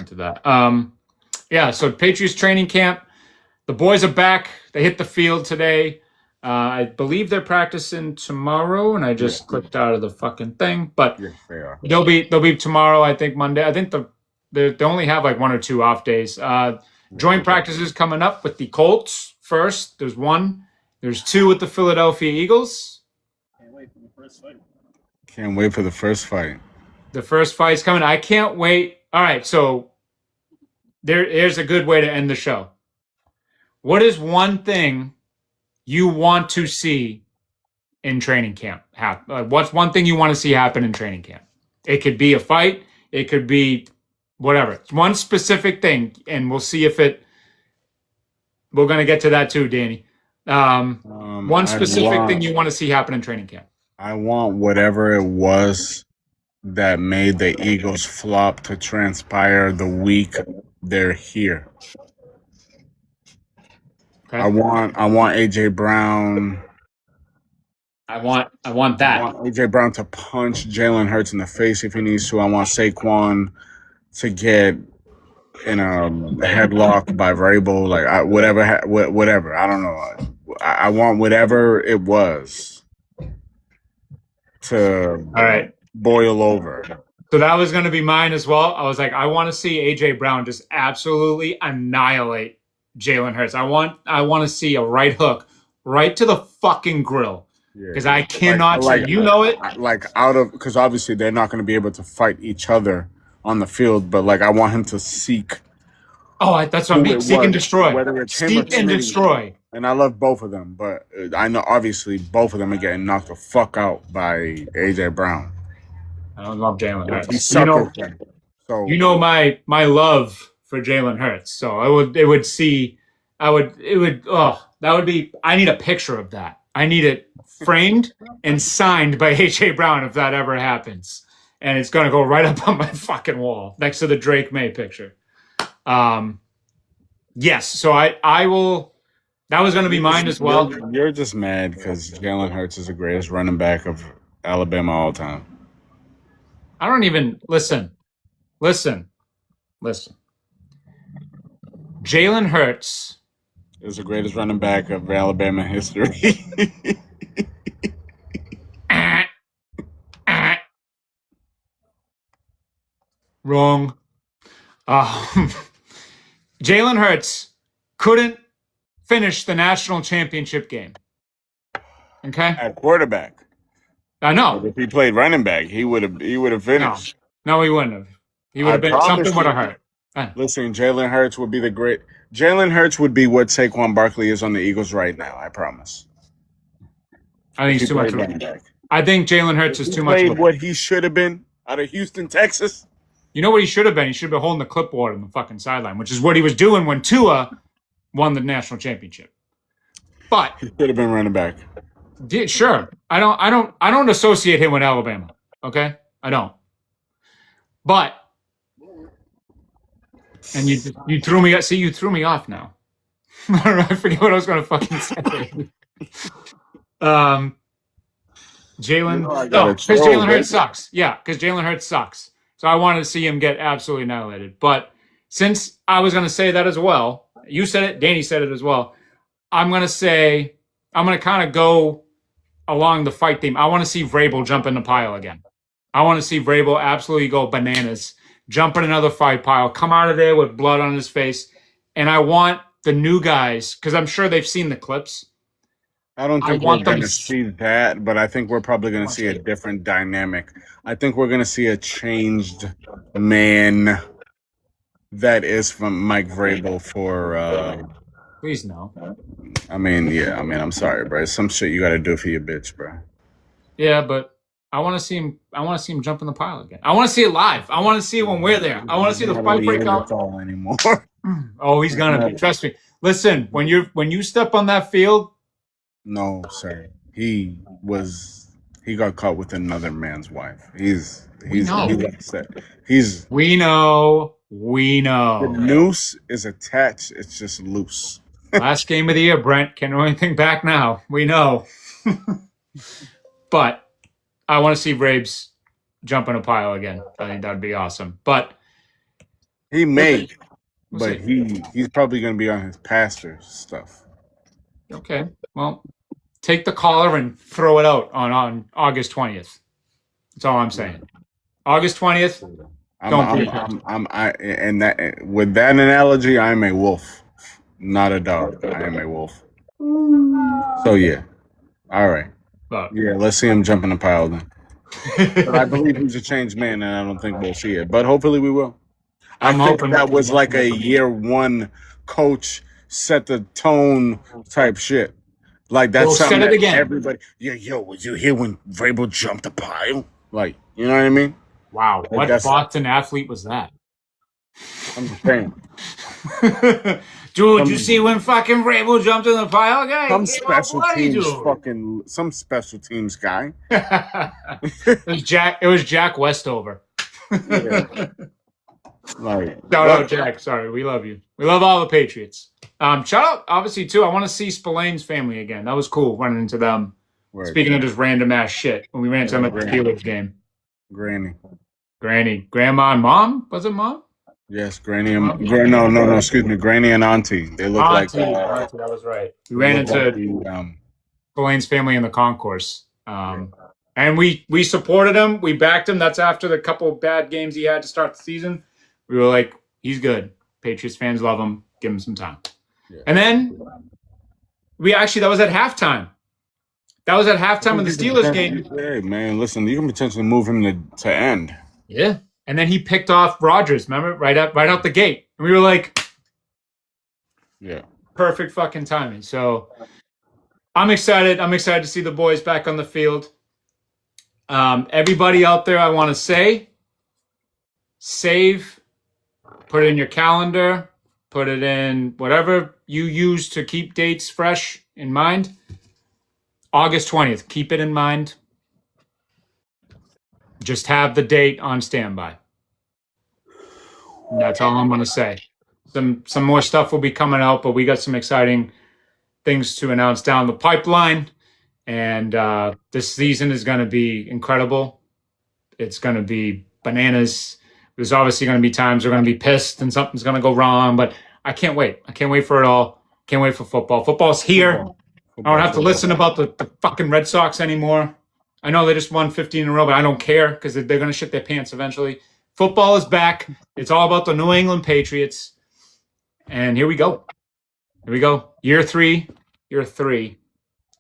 Speaker 1: to that. Yeah. So Patriots training camp. The boys are back. They hit the field today. I believe they're practicing tomorrow, and I just clicked out of the fucking thing. But
Speaker 2: yes, they are.
Speaker 1: They'll be tomorrow. I think Monday. I think they only have like 1 or 2 off days. Joint practices coming up with the Colts first. There's 1. There's 2 with the Philadelphia Eagles.
Speaker 2: Can't wait for the first fight.
Speaker 1: The first fight's coming. I can't wait. All right, so here's a good way to end the show. What is one thing you want to see in training camp? What's one thing you want to see happen in training camp? It could be a fight. It could be whatever. It's one specific thing, and we'll see if we're going to get to that too, Danny. One specific thing you want to see happen in training camp.
Speaker 2: I want whatever it was that made the Eagles flop to transpire the week they're here. Okay. I want AJ Brown.
Speaker 1: I want that.
Speaker 2: I want AJ Brown to punch Jalen Hurts in the face if he needs to. I want Saquon to get in a headlock by Vrabel, like whatever. I don't know. I want whatever it was to boil over.
Speaker 1: So that was going to be mine as well. I was like, I want to see AJ Brown just absolutely annihilate Jalen Hurts. I want to see a right hook right to the fucking grill. Because I cannot
Speaker 2: because obviously they're not going to be able to fight each other on the field, but like I want him to seek.
Speaker 1: Oh, that's what I mean. Seek and destroy.
Speaker 2: Whether it's
Speaker 1: seek and destroy.
Speaker 2: And I love both of them, but I know obviously both of them are getting knocked the fuck out by AJ Brown.
Speaker 1: I don't love Jalen Hurts. My love for Jalen Hurts. So I need a picture of that. I need it framed and signed by AJ Brown if that ever happens. And it's going to go right up on my fucking wall next to the Drake May picture. Yes, so I will. That was going to be mine as well.
Speaker 2: You're just mad because Jalen Hurts is the greatest running back of Alabama all time.
Speaker 1: I don't even listen. Jalen Hurts
Speaker 2: is the greatest running back of Alabama history.
Speaker 1: Wrong. Jalen Hurts couldn't finish the national championship game. Okay?
Speaker 2: At quarterback.
Speaker 1: I know.
Speaker 2: If he played running back, he would have finished.
Speaker 1: No, he wouldn't have. He would have been something would have hurt.
Speaker 2: Listen, Jalen Hurts would be Jalen Hurts would be what Saquon Barkley is on the Eagles right now, I promise.
Speaker 1: I think he's too much. I think Jalen Hurts is too much.
Speaker 2: Played what he should have been out of Houston, Texas.
Speaker 1: You know what he should have been? He should have been holding the clipboard on the fucking sideline, which is what he was doing when Tua won the national championship. But
Speaker 2: he should have been running back.
Speaker 1: Sure. I don't associate him with Alabama. Okay? I don't. But and you threw me. See, you threw me off now. I forget what I was going to fucking say. Jalen. No, because Jalen Hurts sucks. Yeah, because Jalen Hurts sucks. So I wanted to see him get absolutely annihilated. But since I was going to say that as well, you said it, Danny said it as well. I'm going to kind of go along the fight theme. I want to see Vrabel jump in the pile again. I want to see Vrabel absolutely go bananas, jump in another fight pile, come out of there with blood on his face. And I want the new guys, because I'm sure they've seen the clips.
Speaker 2: I don't think we're going to see that, but I think we're probably going to see a different dynamic. I think we're going to see a changed man that is from Mike Vrabel for...
Speaker 1: Please no.
Speaker 2: I mean, I'm sorry, bro. It's some shit you got to do for your bitch, bro.
Speaker 1: Yeah, but I want to see him. I want to see him jump in the pile again. I want to see it live. I want to see it when we're there. I want to see the fight break out.
Speaker 2: Anymore.
Speaker 1: Oh, he's gonna be. Trust me. Listen, when you step on that field.
Speaker 2: No, sir. He got caught with another man's wife. He's upset. We know. The noose is attached. It's just loose.
Speaker 1: Last game of the year, Brent. Can't do anything back now. We know. But I want to see Vrabes jump in a pile again. I think that'd be awesome. But
Speaker 2: he may, but he's probably going to be on his pastor stuff.
Speaker 1: Okay. Well, take the collar and throw it out on August 20th. That's all I'm saying. August 20th.
Speaker 2: With that analogy, I'm a wolf, not a dog. I am a wolf. So yeah, all right. Yeah, let's see him jump in the pile then. But I believe he's a changed man, and I don't think we'll see it. But hopefully we will. I think that was like a year one coach set the tone type shit. Like that's something that everybody. Yo, was you here when Vrabel jumped the pile? Like, you know what I mean?
Speaker 1: Wow, what Boston athlete was that?
Speaker 2: I'm just saying.
Speaker 1: Dude, you see when fucking Vrabel jumped in the pile, guy?
Speaker 2: Some special teams guy.
Speaker 1: It was Jack Westover.
Speaker 2: Yeah.
Speaker 1: Shout out, Jack. Sorry, we love you. We love all the Patriots. Shout out, obviously, too. I want to see Spillane's family again. That was cool running into them. Speaking of just random ass shit, when we ran into them at the Steelers game. Granny, grandma and mom? Was it mom?
Speaker 2: Yes, Granny and no, excuse me, Granny and Auntie. They look like
Speaker 1: Auntie, that was right. We ran into Spillane's family in the concourse, and we supported him. We backed him. That's after the couple bad games he had to start the season. We were like, he's good. Patriots fans love him. Give him some time. Yeah. And then that was at halftime. That was at halftime of the Steelers game.
Speaker 2: Hey, man, listen, you can potentially move him to end.
Speaker 1: Yeah. And then he picked off Rodgers, remember? Right out the gate. And we were like,
Speaker 2: yeah,
Speaker 1: perfect fucking timing. So I'm excited. I'm excited to see the boys back on the field. Everybody out there, I want to say, save, put it in your calendar, put it in whatever you use to keep dates fresh in mind. August 20th, keep it in mind. Just have the date on standby. And that's all I'm going to say. Some more stuff will be coming out, but we got some exciting things to announce down the pipeline. And this season is going to be incredible. It's going to be bananas. There's obviously going to be times we're going to be pissed and something's going to go wrong, but I can't wait. I can't wait for it all. Can't wait for football. Football's here. I don't have to listen about the fucking Red Sox anymore. I know they just won 15 in a row, but I don't care because they're going to shit their pants eventually. Football is back. It's all about the New England Patriots. And here we go. Here we go. Year three,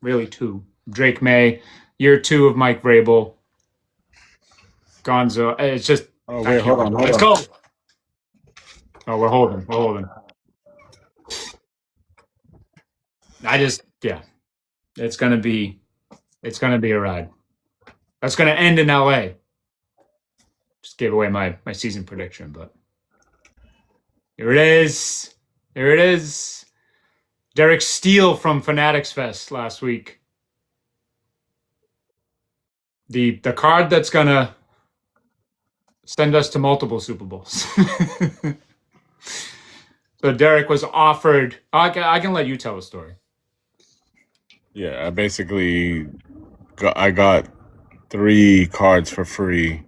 Speaker 1: really 2. Drake May. Year 2 of Mike Vrabel. Gonzo. It's just.
Speaker 2: Oh, wait, hold on.
Speaker 1: Let's go. Oh, we're holding. It's gonna be a ride. That's gonna end in LA. Just gave away my season prediction, but here it is. Derek Steele from Fanatics Fest last week. The card that's gonna send us to multiple Super Bowls. So Derek was offered. I can let you tell the story.
Speaker 2: Yeah, I got 3 cards for free.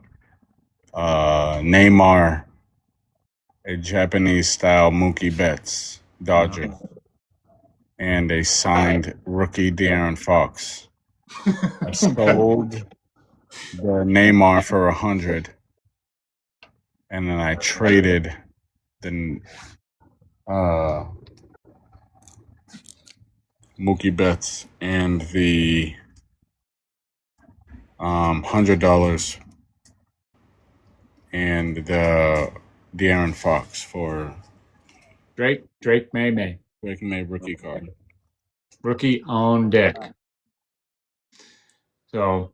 Speaker 2: Neymar, a Japanese-style Mookie Betts, Dodger, and a signed rookie De'Aaron Fox. I sold the Neymar for 100, and then I traded the Mookie Betts and the $100 and the De'Aaron Fox for
Speaker 1: Drake May.
Speaker 2: Drake May rookie card.
Speaker 1: Rookie on deck. So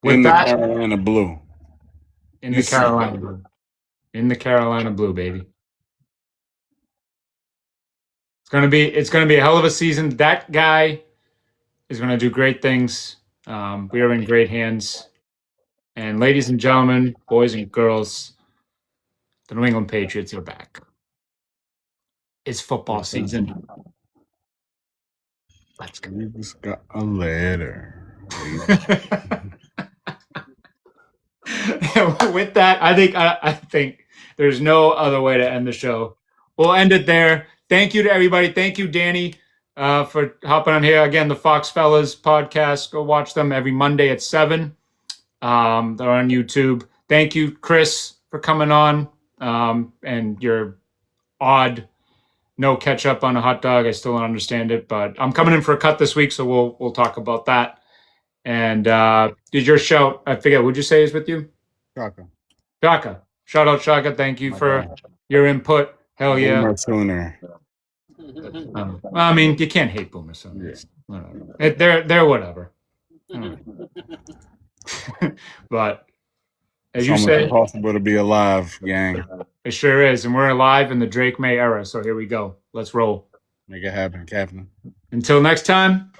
Speaker 1: with
Speaker 2: In the
Speaker 1: that,
Speaker 2: Carolina blue.
Speaker 1: in the Carolina blue, baby. It's gonna be a hell of a season. That guy is gonna do great things. We are in great hands. And ladies and gentlemen, boys and girls, the New England Patriots are back. It's football season. Let's go.
Speaker 2: We just got a letter.
Speaker 1: With that, I think there's no other way to end the show. We'll end it there. Thank you to everybody. Thank you, Danny, for hopping on here. Again, the Fox Fellas podcast. Go watch them every Monday at 7. They're on YouTube. Thank you, Chris, for coming on. And your odd no ketchup on a hot dog. I still don't understand it, but I'm coming in for a cut this week, so we'll talk about that. And did your shout? I forget. Would you say is with you? Shaka. Shout out Shaka. Thank you for your input. Hell yeah.
Speaker 2: Boomer Sooner.
Speaker 1: Well, I mean, you can't hate Boomer Sooner. Whatever. They're whatever. But as you say,
Speaker 2: it's possible to be alive, gang.
Speaker 1: It sure is, and we're alive in the Drake May era. So here we go. Let's roll.
Speaker 2: Make it happen, Captain.
Speaker 1: Until next time.